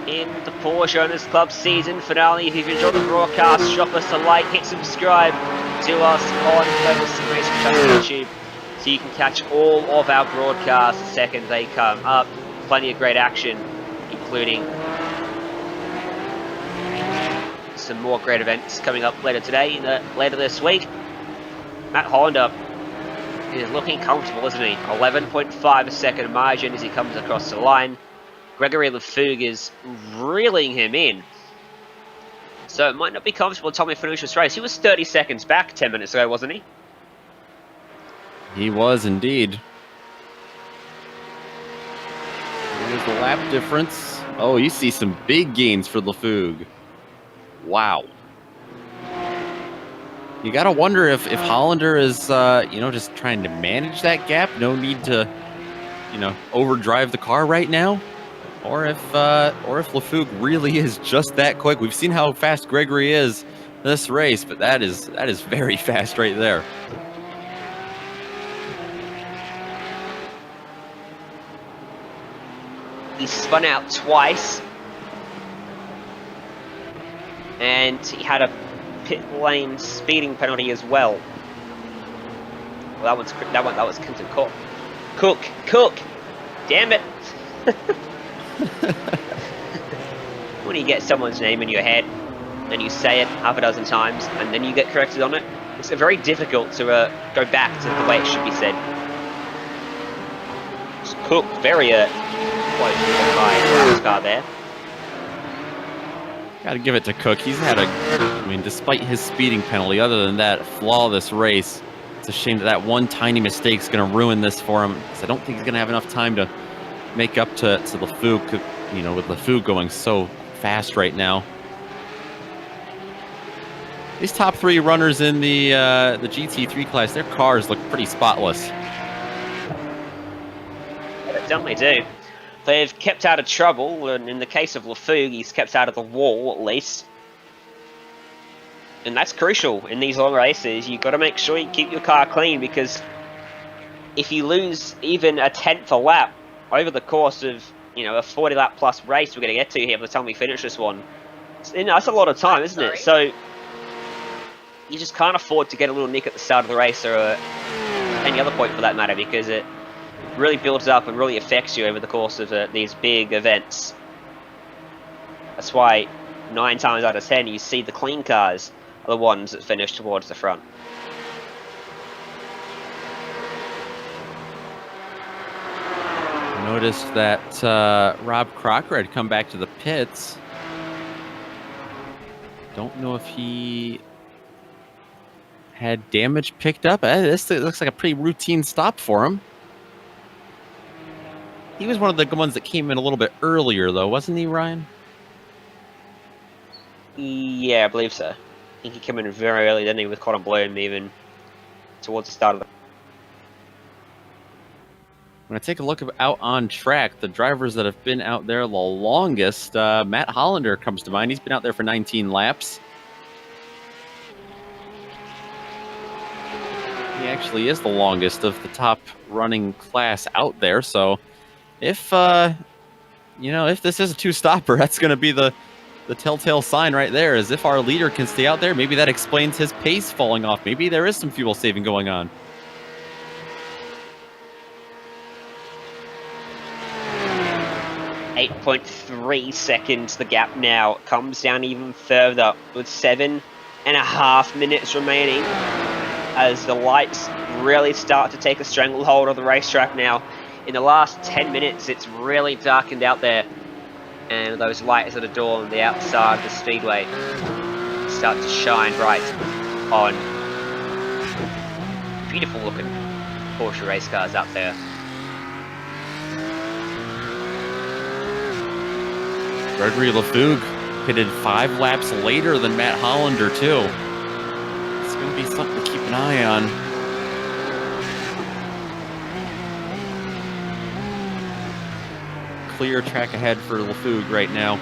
in the Porsche Owners Club season finale. If you've enjoyed the broadcast, drop us a like, hit subscribe to us on Global SimRacing Channel on YouTube, so you can catch all of our broadcasts the second they come up. Plenty of great action, including some more great events coming up later today, later this week. Matt Hollander is looking comfortable, isn't he? 11.5 second margin as he comes across the line. Gregory LeFougue is reeling him in. So it might not be comfortable until we finish this race. He was 30 seconds back 10 minutes ago, wasn't he? He was indeed. Here's the lap difference. Oh, you see some big gains for LeFougue. Wow. You gotta wonder if Hollander is, just trying to manage that gap. No need to, overdrive the car right now. Or if LeFougue really is just that quick. We've seen how fast Gregory is this race, but that is very fast right there. He spun out twice, and he had a pit lane speeding penalty as well. Well, that was Clinton Cook. Damn it! When you get someone's name in your head and you say it half a dozen times and then you get corrected on it, it's very difficult to go back to the way it should be said. It's Cook, very close to the high car there. Gotta give it to Cook. He's had despite his speeding penalty, other than that, flawless race. It's a shame that one tiny mistake is going to ruin this for him, because I don't think he's going to have enough time to make up to LeFougue, with LeFougue going so fast right now. These top three runners in the GT3 class, their cars look pretty spotless. They definitely do. They've kept out of trouble, and in the case of LeFougue, he's kept out of the wall, at least. And that's crucial in these long races. You've got to make sure you keep your car clean, because if you lose even a tenth a lap over the course of, a 40-lap plus race we're going to get to here by the time we finish this one, that's a lot of time, isn't it? So you just can't afford to get a little nick at the start of the race, or any other point for that matter, because it really builds up and really affects you over the course of these big events. That's why 9 times out of 10 you see the clean cars are the ones that finish towards the front. Noticed that Rob Crocker had come back to the pits. Don't know if he had damage picked up. This looks like a pretty routine stop for him. He was one of the ones that came in a little bit earlier, though, wasn't he, Ryan? Yeah, I believe so. I think he came in very early, didn't he, with Colin Bloom, even towards the start of the... When I take a look out on track, the drivers that have been out there the longest, Matt Hollander comes to mind. He's been out there for 19 laps. He actually is the longest of the top running class out there, so if this is a two-stopper, that's going to be the telltale sign right there, is if our leader can stay out there, maybe that explains his pace falling off. Maybe there is some fuel saving going on. .3 seconds the gap now. Comes down even further with 7.5 minutes remaining as the lights really start to take a stranglehold of the racetrack now. In the last 10 minutes, it's really darkened out there, and those lights that adorn the outside of the speedway start to shine bright on beautiful looking Porsche race cars out there. Gregory LeFougue pitted 5 laps later than Matt Hollander, too. It's going to be something to keep an eye on. Clear track ahead for LeFougue right now.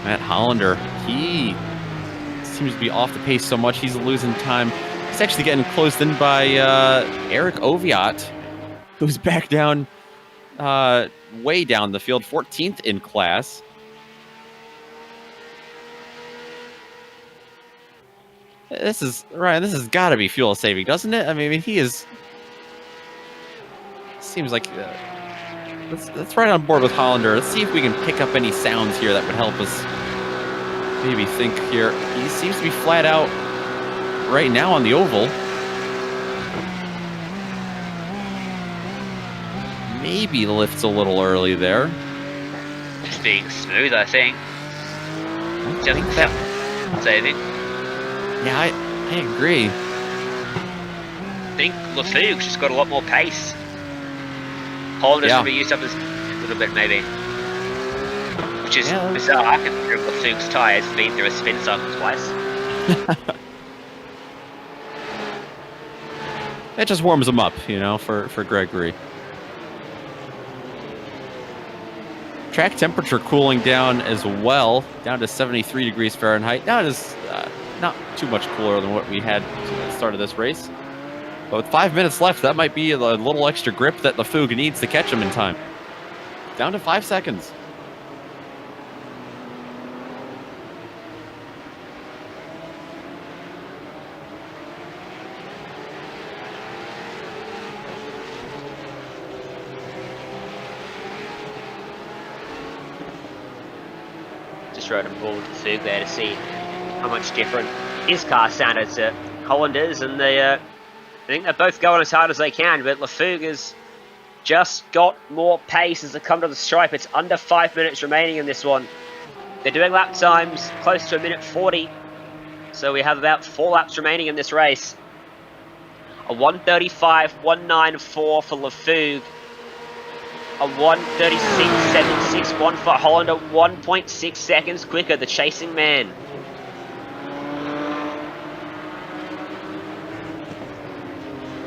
Matt Hollander, he seems to be off the pace so much, he's losing time. He's actually getting closed in by Eric Oviatt, who's back down, way down the field, 14th in class. This is, Ryan, this has got to be fuel saving, doesn't it? I mean, he is, seems like, let's ride on board with Hollander. Let's see if we can pick up any sounds here that would help us maybe think here. He seems to be flat out right now on the oval. Maybe lifts a little early there. Just being smooth, I think. I think that, Saving. yeah, I agree. I think LeFougue's just got a lot more pace. Hollander's going to be used up as a little bit, maybe. Which is bizarre. I can feel LeFougue's tyres been through a spin cycle twice. It just warms them up, you know, for Gregory. Track temperature cooling down as well, down to 73 degrees Fahrenheit. Not as not too much cooler than what we had at the start of this race. But with 5 minutes left, that might be a little extra grip that LeFougue needs to catch him in time. Down to 5 seconds. Just rode on board with LeFougue there to see how much different his car sounded to Hollander's, and I think they're both going as hard as they can, but LeFougue has just got more pace as they come to the stripe. It's under 5 minutes remaining in this one. They're doing lap times close to 1:40, so we have about 4 laps remaining in this race. A 1:35.194 for LeFougue. A 1:36.761 for Hollander, 1.6 seconds quicker, the chasing man.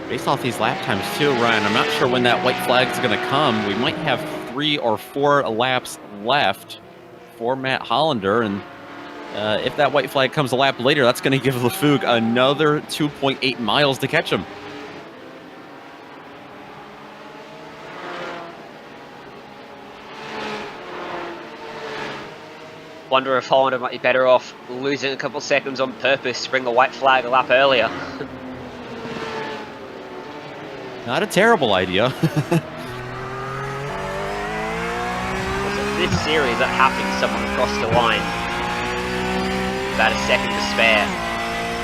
Based off these lap times too, Ryan, I'm not sure when that white flag is going to come. We might have 3 or 4 laps left for Matt Hollander, and if that white flag comes a lap later, that's going to give LeFougue another 2.8 miles to catch him. Wonder if Hollander might be better off losing a couple seconds on purpose to bring the white flag a lap earlier. Not a terrible idea. This series, that happened to someone across the line. About a second to spare.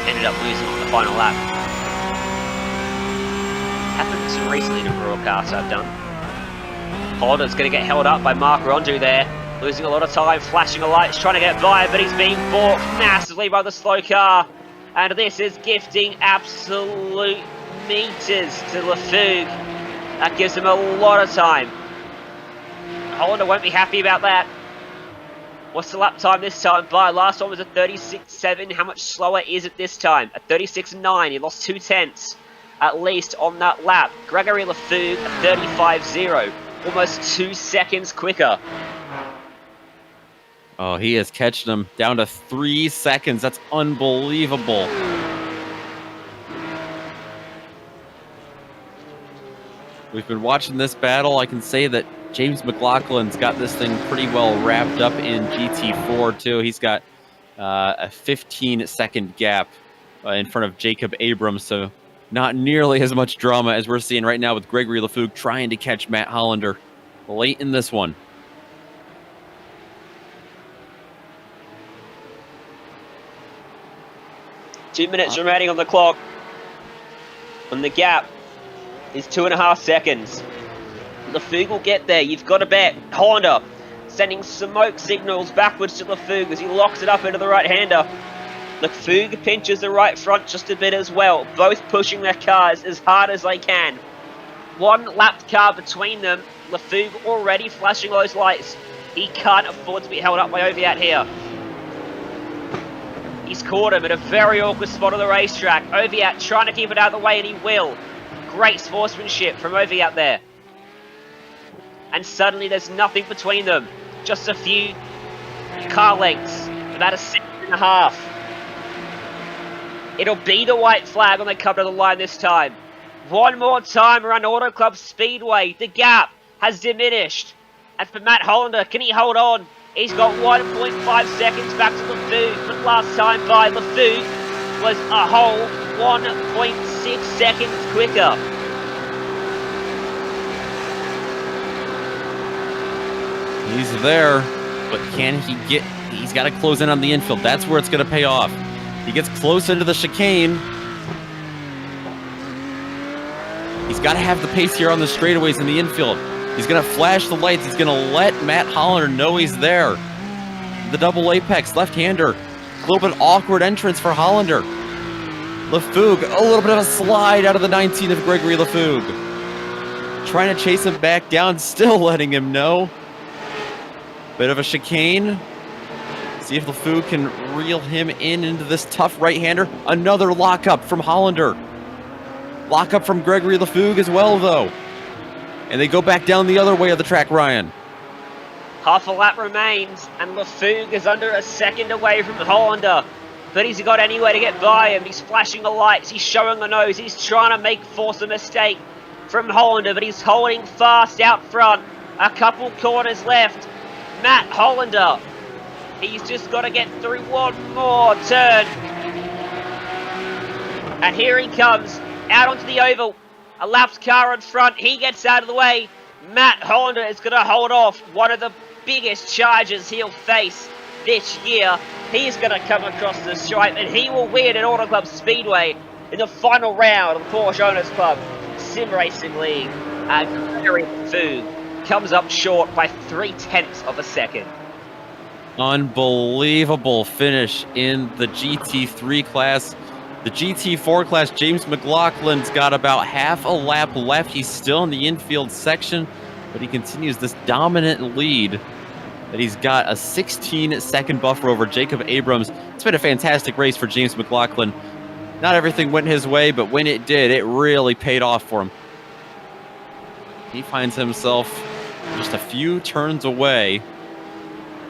Ended up losing on the final lap. Happened to recently to broadcasts I've done. Hollander's going to get held up by Mark Rondeau there. Losing a lot of time, flashing a lights, trying to get by, but he's being balked massively by the slow car. And this is gifting absolute meters to LeFougue. That gives him a lot of time. Hollander won't be happy about that. What's the lap time this time by? Last one was a 36.7. How much slower is it this time? A 36.9. He lost 2 tenths at least on that lap. Gregory LeFougue, a 35.0. Almost 2 seconds quicker. Oh, he is catching him down to 3 seconds. That's unbelievable. We've been watching this battle. I can say that James McLaughlin's got this thing pretty well wrapped up in GT4 too. He's got a 15-second gap in front of Jacob Abrams, so not nearly as much drama as we're seeing right now with Gregory LeFougue trying to catch Matt Hollander late in this one. Two minutes remaining on the clock. And the gap is 2.5 seconds. LeFougue will get there. You've got to bet. Hollander sending smoke signals backwards to Lafougue as he locks it up into the right-hander. Lafougue pinches the right front just a bit as well, both pushing their cars as hard as they can. One lapped car between them, Lafougue already flashing those lights. He can't afford to be held up by Oviatt here. He's caught him at a very awkward spot on the racetrack. Oviatt trying to keep it out of the way, and he will. Great sportsmanship from Oviatt there. And suddenly there's nothing between them. Just a few car lengths, about a second and a half. It'll be the white flag when they come to the line this time. One more time around Auto Club Speedway. The gap has diminished. And for Matt Hollander, can he hold on? He's got 1.5 seconds back to Lafougue, but last time by Lafougue was a whole 1.6 seconds quicker. He's there, but can he get... He's got to close in on the infield. That's where it's going to pay off. He gets close into the chicane. He's got to have the pace here on the straightaways in the infield. He's going to flash the lights. He's going to let Matt Hollander know he's there. The double apex, left-hander. A little bit awkward entrance for Hollander. Lafougue, a little bit of a slide out of the 19 of Gregory Lafougue. Trying to chase him back down, still letting him know. Bit of a chicane. See if Lafougue can reel him into this tough right-hander. Another lockup from Hollander. Lockup from Gregory Lafougue as well, though. And they go back down the other way of the track, Ryan. Half a lap remains, and Lafougue is under a second away from Hollander. But he's got anywhere to get by him. He's flashing the lights, he's showing the nose, he's trying to force a mistake from Hollander, but he's holding fast out front. A couple corners left. Matt Hollander, he's just got to get through one more turn. And here he comes, out onto the oval. A lapped car in front, he gets out of the way. Matt Hollander is going to hold off one of the biggest charges he'll face this year. He's going to come across the stripe, and he will win at Auto Club Speedway in the final round of the Porsche Owners Club Sim Racing League. And Gregory Lafougue comes up short by 0.3 of a second. Unbelievable finish in the GT3 class. The GT4 class, James McLaughlin's got about half a lap left. He's still in the infield section, but he continues this dominant lead that he's got a 16-second buffer over Jacob Abrams. It's been a fantastic race for James McLaughlin. Not everything went his way, but when it did, it really paid off for him. He finds himself just a few turns away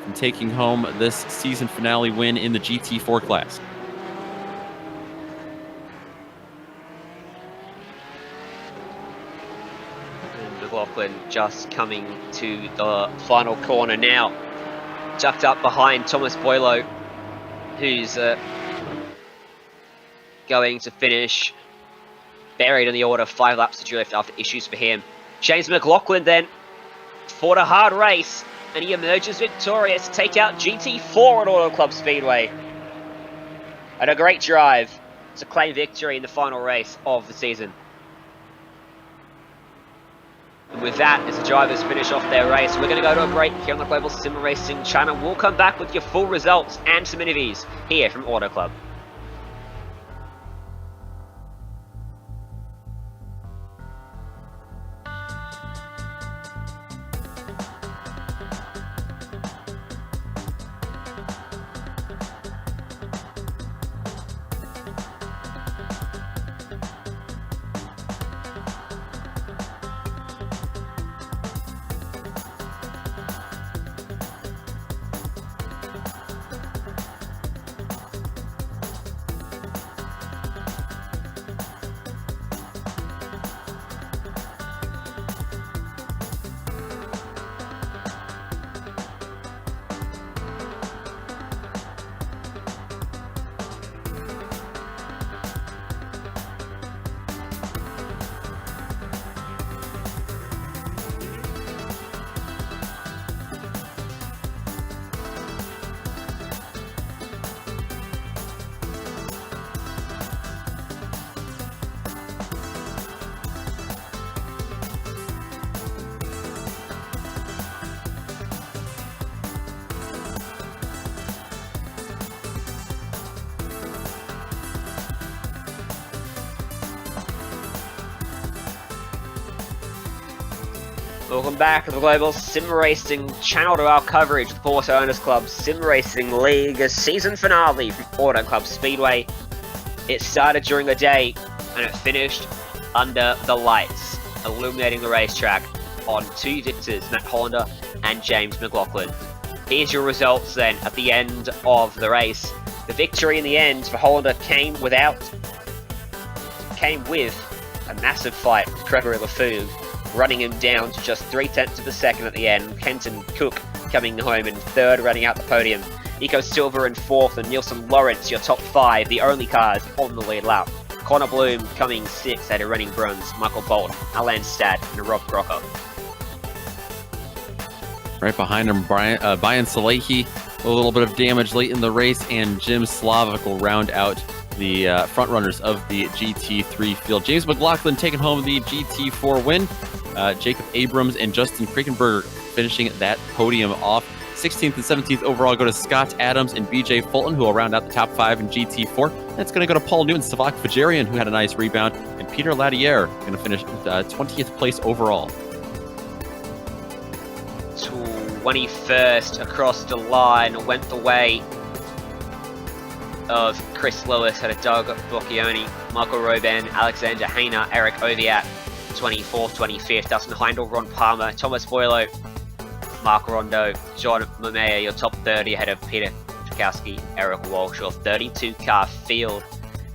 from taking home this season finale win in the GT4 class. McLaughlin just coming to the final corner now, tucked up behind Thomas Boilo, who's going to finish buried in the order, 5 laps to drift after issues for him. James McLaughlin then fought a hard race, and he emerges victorious to take out GT4 at Auto Club Speedway. And a great drive to claim victory in the final race of the season. And with that, as the drivers finish off their race, we're going to go to a break here on the Global Sim Racing Channel. We'll come back with your full results and some interviews here from Auto Club. Welcome back to the Global SimRacing Channel, to our coverage of the Porsche Owners Club Sim Racing League season finale from Auto Club Speedway. It started during the day and it finished under the lights, illuminating the racetrack on two victors, Matt Hollander and James McLaughlin. Here's your results then at the end of the race. The victory in the end for Hollander came with a massive fight with Gregory LaFougue, running him down to just 0.3 of a second at the end. Kenton Cook coming home in third, running out the podium. Nico Silva in fourth, and Nielsen Lawrence, your top five, the only cars on the lead lap. Connor Bloom coming sixth, had a running bronze. Michael Bolt, Alan Stad, and Rob Crocker. Right behind him, Brian Salehi, a little bit of damage late in the race, and Jim Slavic will round out the front runners of the GT3 field. James McLaughlin taking home the GT4 win. Jacob Abrams and Justin Krickenberger finishing that podium off. 16th and 17th overall go to Scott Adams and BJ Fulton, who will round out the top five in GT4. That's going to go to Paul Newton, Savak Fajarian, who had a nice rebound, and Peter Latier going to finish 20th place overall. 21st across the line went the way of Chris Lewis, had a Doug Bocchioni, Michael Roban, Alexander Hayner, Eric Oviat. 24th, 25th, Dustin Heindel, Ron Palmer, Thomas Boylo, Mark Rondo, John Mamea, your top 30 ahead of Peter Czakowski, Eric Walsh, your 32-car field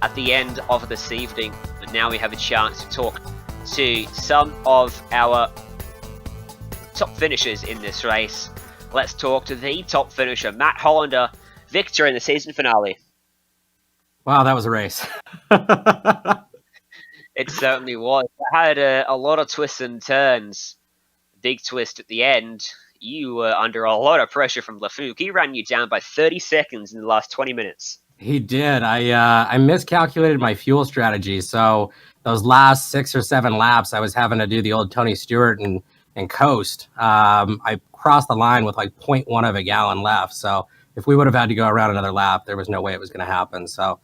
at the end of this evening. And now we have a chance to talk to some of our top finishers in this race. Let's talk to the top finisher, Matt Hollander, victor in the season finale. Wow, that was a race. It certainly was. It had a lot of twists and turns. Big twist at the end. You were under a lot of pressure from LaFougue. He ran you down by 30 seconds in the last 20 minutes. He did. I miscalculated my fuel strategy. So those last 6 or 7 laps, I was having to do the old Tony Stewart and coast. I crossed the line with like 0.1 of a gallon left. So if we would have had to go around another lap, there was no way it was going to happen. So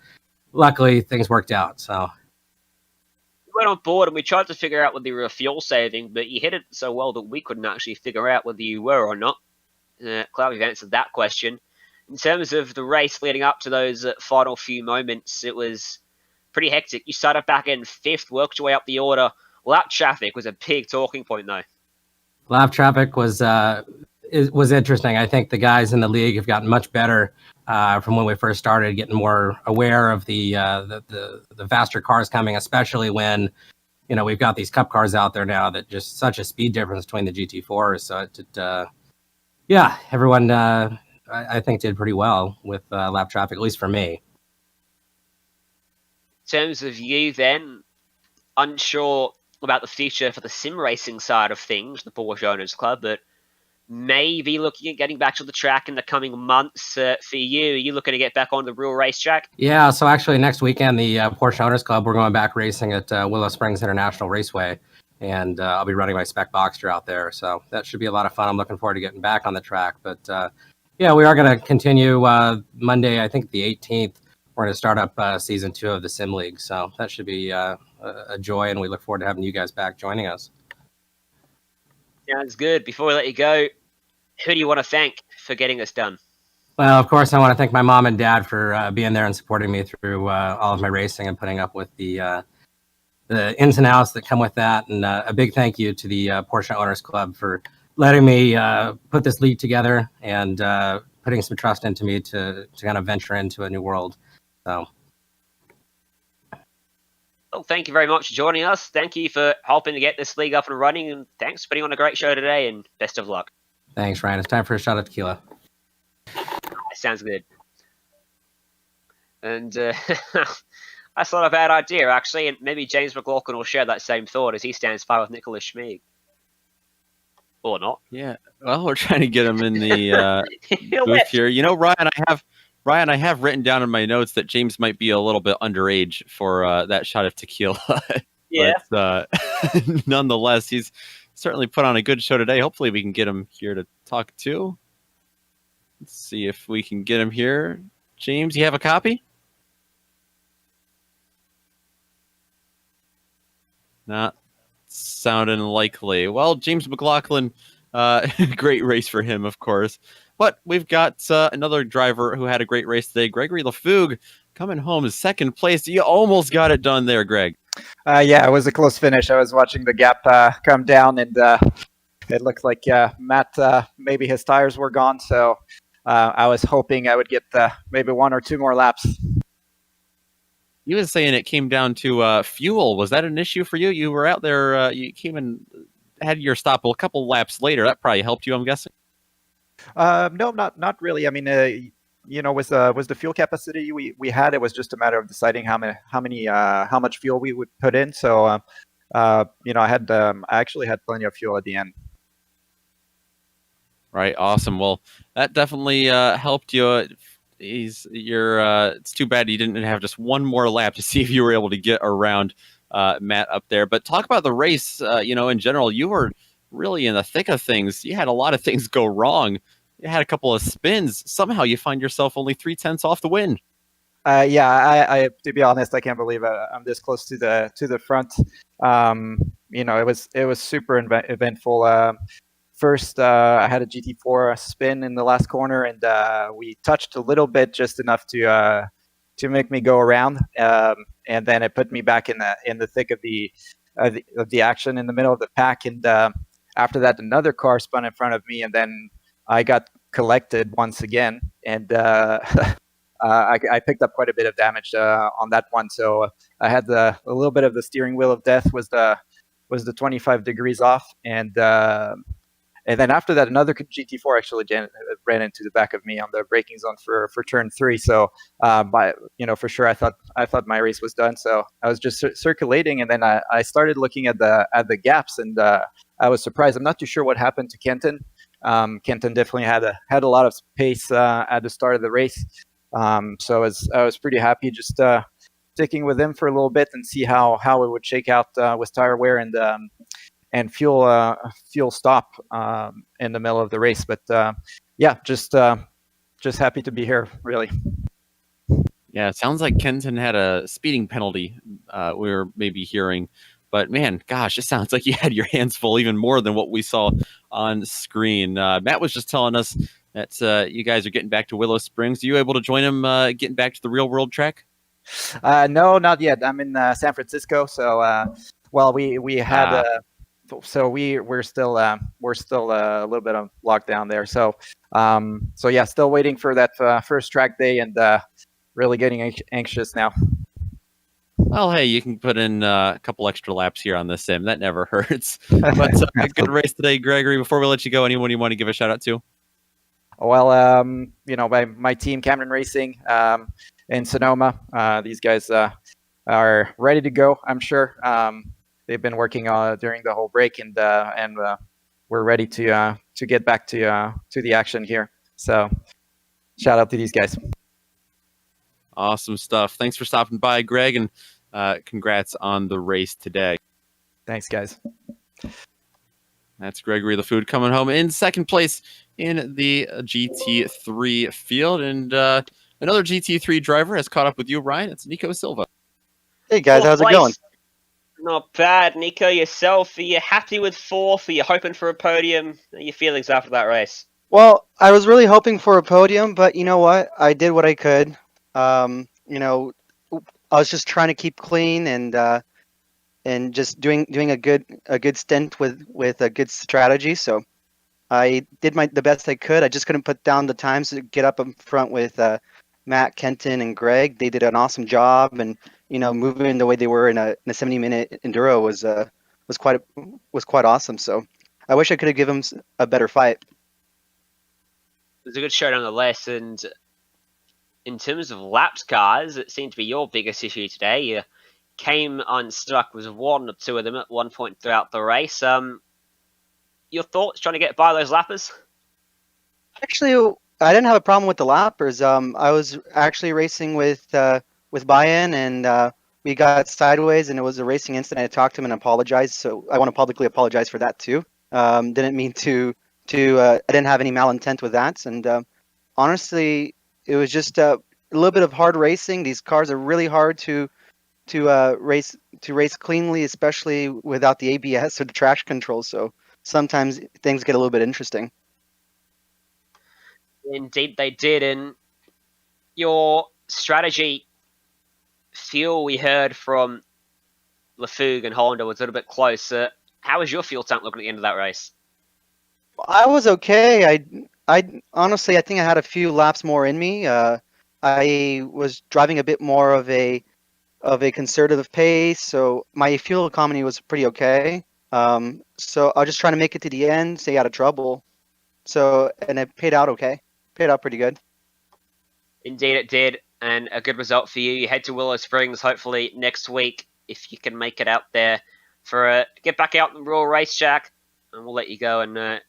luckily things worked out. So we went on board and we tried to figure out whether you were fuel saving, but you hit it so well that we couldn't actually figure out whether you were or not. Cloud, you've answered that question. In terms of the race leading up to those final few moments, it was pretty hectic. You started back in 5th, worked your way up the order. Lap traffic was a big talking point, though. Lap traffic was interesting. I think the guys in the league have gotten much better from when we first started, getting more aware of the faster cars coming, especially when, you know, we've got these cup cars out there now that just such a speed difference between the GT4s. So everyone I think did pretty well with lap traffic, at least for me. In terms of you then, unsure about the future for the sim racing side of things, the Porsche Owners Club, but maybe looking at getting back to the track in the coming months. For you, are you looking to get back on the real racetrack? Yeah, so actually next weekend, the Porsche Owners Club, we're going back racing at Willow Springs International Raceway, and I'll be running my spec Boxster out there. So that should be a lot of fun. I'm looking forward to getting back on the track. But yeah, we are going to continue Monday, I think the 18th. We're going to start up season 2 of the Sim League. So that should be a joy, and we look forward to having you guys back joining us. Sounds good. Before we let you go, who do you want to thank for getting this done? Well, of course, I want to thank my mom and dad for being there and supporting me through all of my racing and putting up with the ins and outs that come with that. And a big thank you to the Porsche Owners Club for letting me put this league together and putting some trust into me to kind of venture into a new world. So. Well, thank you very much for joining us. Thank you for helping to get this league up and running, and thanks for putting on a great show today, and best of luck. Thanks, Ryan. It's time for a shot of tequila. Sounds good. And that's not a bad idea, actually, and maybe James McLaughlin will share that same thought as he stands by with Nicholas Schmid. Or not. Yeah, well, we're trying to get him in the booth here. You know, Ryan, I have written down in my notes that James might be a little bit underage for that shot of tequila. Yeah. But nonetheless, he's certainly put on a good show today. Hopefully we can get him here to talk to. Let's see if we can get him here. James, you have a copy? Not sounding likely. Well, James McLaughlin, great race for him, of course. But we've got another driver who had a great race today, Gregory LaFougue, coming home in second place. You almost got it done there, Greg. Yeah, it was a close finish. I was watching the gap come down, and it looked like Matt, maybe his tires were gone. So I was hoping I would get maybe 1 or 2 more laps. You was saying it came down to fuel. Was that an issue for you? You were out there, you came and had your stop a couple laps later. That probably helped you, I'm guessing. No, not really. I mean, was the fuel capacity we had. It was just a matter of deciding how much fuel we would put in. So, I actually had plenty of fuel at the end. Right, awesome. Well, that definitely helped you. It's too bad you didn't have just one more lap to see if you were able to get around Matt up there. But talk about the race. In general, you were really in the thick of things. You had a lot of things go wrong. You had a couple of spins. Somehow you find yourself only 0.3 off the win. I to be honest, I can't believe I'm this close to the front. It was super eventful. First, I had a GT4 spin in the last corner, and we touched a little bit, just enough to make me go around, and then it put me back in the thick of the action in the middle of the pack. And after that, another car spun in front of me, and then I got collected once again, and I picked up quite a bit of damage on that one. So I had a little bit of the steering wheel of death was the 25 degrees off, and then after that, another GT4 actually ran into the back of me on the braking zone for turn 3. So, for sure, I thought my race was done. So I was just circulating, and then I started looking at the gaps, and I was surprised. I'm not too sure what happened to Kenton. Kenton definitely had a lot of pace at the start of the race. So I was pretty happy just sticking with him for a little bit and see how it would shake out with tire wear and fuel stop in the middle of the race. But just happy to be here, really. Yeah, it sounds like Kenton had a speeding penalty we were maybe hearing. But man, gosh, it sounds like you had your hands full, even more than what we saw on screen. Matt was just telling us that you guys are getting back to Willow Springs. Are you able to join him getting back to the real world track? No, not yet. I'm in San Francisco. So, we had... So we're still a little bit of lockdown there. So yeah, still waiting for that first track day, and really getting anxious now. Well, hey, you can put in a couple extra laps here on this sim. That never hurts. But a good race today, Gregory. Before we let you go, anyone you want to give a shout out to? Well, my team, Cameron Racing, in Sonoma. These guys are ready to go, I'm sure. They've been working during the whole break, and we're ready to get back to the action here. So, shout out to these guys. Awesome stuff. Thanks for stopping by, Greg, and congrats on the race today. Thanks, guys. That's Gregory LaFougue coming home in second place in the GT3 field, and another GT3 driver has caught up with you, Ryan. It's Nico Silva. Hey guys, how's it going? Not bad, Nico. Yourself? Are you happy with fourth? Are you hoping for a podium? What are your feelings after that race? Well, I was really hoping for a podium, but you know what? I did what I could. I was just trying to keep clean and just doing a good stint with a good strategy. So I did the best I could. I just couldn't put down the times to get up in front with Matt, Kenton, and Greg. They did an awesome job, and moving the way they were in a 70-minute enduro was quite awesome. So I wish I could have given them a better fight. It was a good show nonetheless, and in terms of lapped cars, it seemed to be your biggest issue today. You came unstuck with one or two of them at one point throughout the race. Your thoughts trying to get by those lappers? Actually, I didn't have a problem with the lappers. I was actually racing with Bayan, and we got sideways, and it was a racing incident. I talked to him and apologized, so I want to publicly apologize for that too. Didn't mean to. I didn't have any malintent with that, and honestly, it was just a little bit of hard racing. These cars are really hard to race cleanly, especially without the ABS or the traction control. So sometimes things get a little bit interesting. Indeed, they did. And your strategy, fuel, we heard from Lafougue and Hollander was a little bit closer. How was your fuel tank looking at the end of that race? I was okay. I honestly, I think I had a few laps more in me. I was driving a bit more of a conservative pace, so my fuel economy was pretty okay. So I was just trying to make it to the end, stay out of trouble. So, and it paid out okay. Paid out pretty good. Indeed, it did, and a good result for you. You head to Willow Springs hopefully next week if you can make it out there for get back out in the Royal Racetrack, and we'll let you go and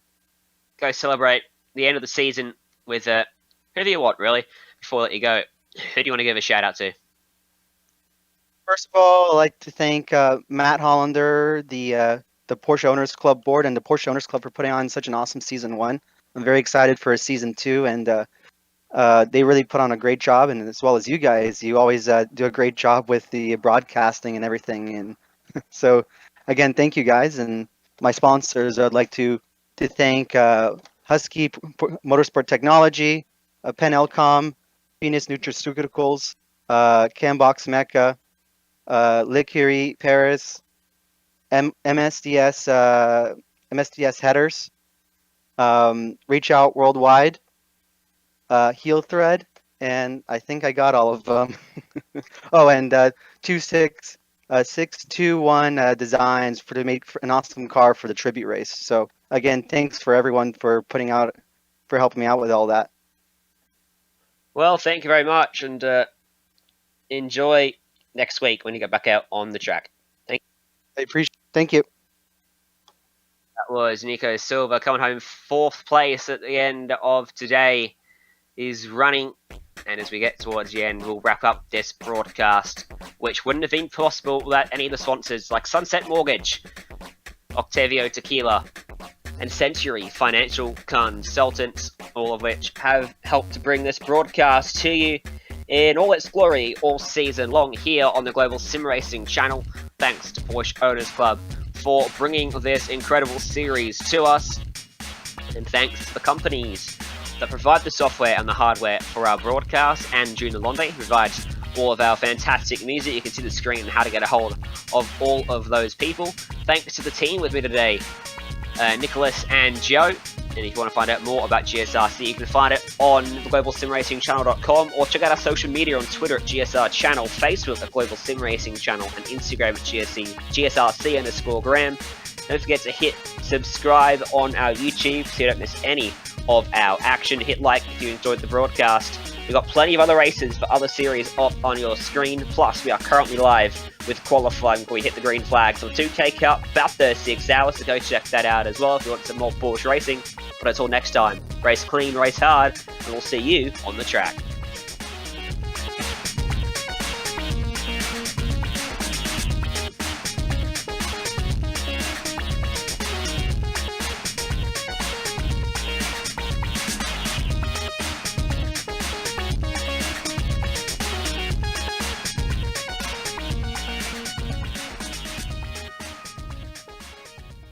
go celebrate the end of the season with who do you want, really? Before I let you go, who do you want to give a shout out to? First of all, I'd like to thank Matt Hollander, the Porsche Owners Club board, and the Porsche Owners Club for putting on such an awesome season 1. I'm very excited for season 2, and they really put on a great job. And as well as you guys, you always do a great job with the broadcasting and everything. And so, again, thank you guys. And my sponsors, I'd like to thank Husky Motorsport Technology, Penn Elcom, Venus Nutraceuticals, Cambox Mecca, Licurie Paris, MSDS Headers, Reach Out Worldwide, Heel Thread, and I think I got all of them. Oh, and 621 Designs to make an awesome car for the tribute race. So again, thanks for everyone for helping me out with all that. Well, thank you very much, and enjoy next week when you get back out on the track. Thank you. That was Nico Silva coming home 4th place at the end of today. He's running, and as we get towards the end, we'll wrap up this broadcast, which wouldn't have been possible without any of the sponsors like Sunset Mortgage, Octavio Tequila, and Century Financial Consultants, all of which have helped to bring this broadcast to you in all its glory all season long here on the Global SimRacing Channel. Thanks to Porsche Owners Club for bringing this incredible series to us, and thanks to the companies that provide the software and the hardware for our broadcast, and June Londe, who provides all of our fantastic music. You can see the screen and how to get a hold of all of those people. Thanks to the team with me today, Nicholas and Joe. And if you want to find out more about GSRC, you can find it on globalsimracingchannel.com, or check out our social media on Twitter at GSR Channel, Facebook at Global Sim Racing Channel, and Instagram at GSRC_gram. Don't forget to hit subscribe on our YouTube so you don't miss any of our action. Hit like if you enjoyed the broadcast. We've got plenty of other races for other series up on your screen. Plus, we are currently live with qualifying before we hit the green flags on the 2K Cup, about 36 hours, so go check that out as well if you want some more Porsche racing. But until next time, race clean, race hard, and we'll see you on the track.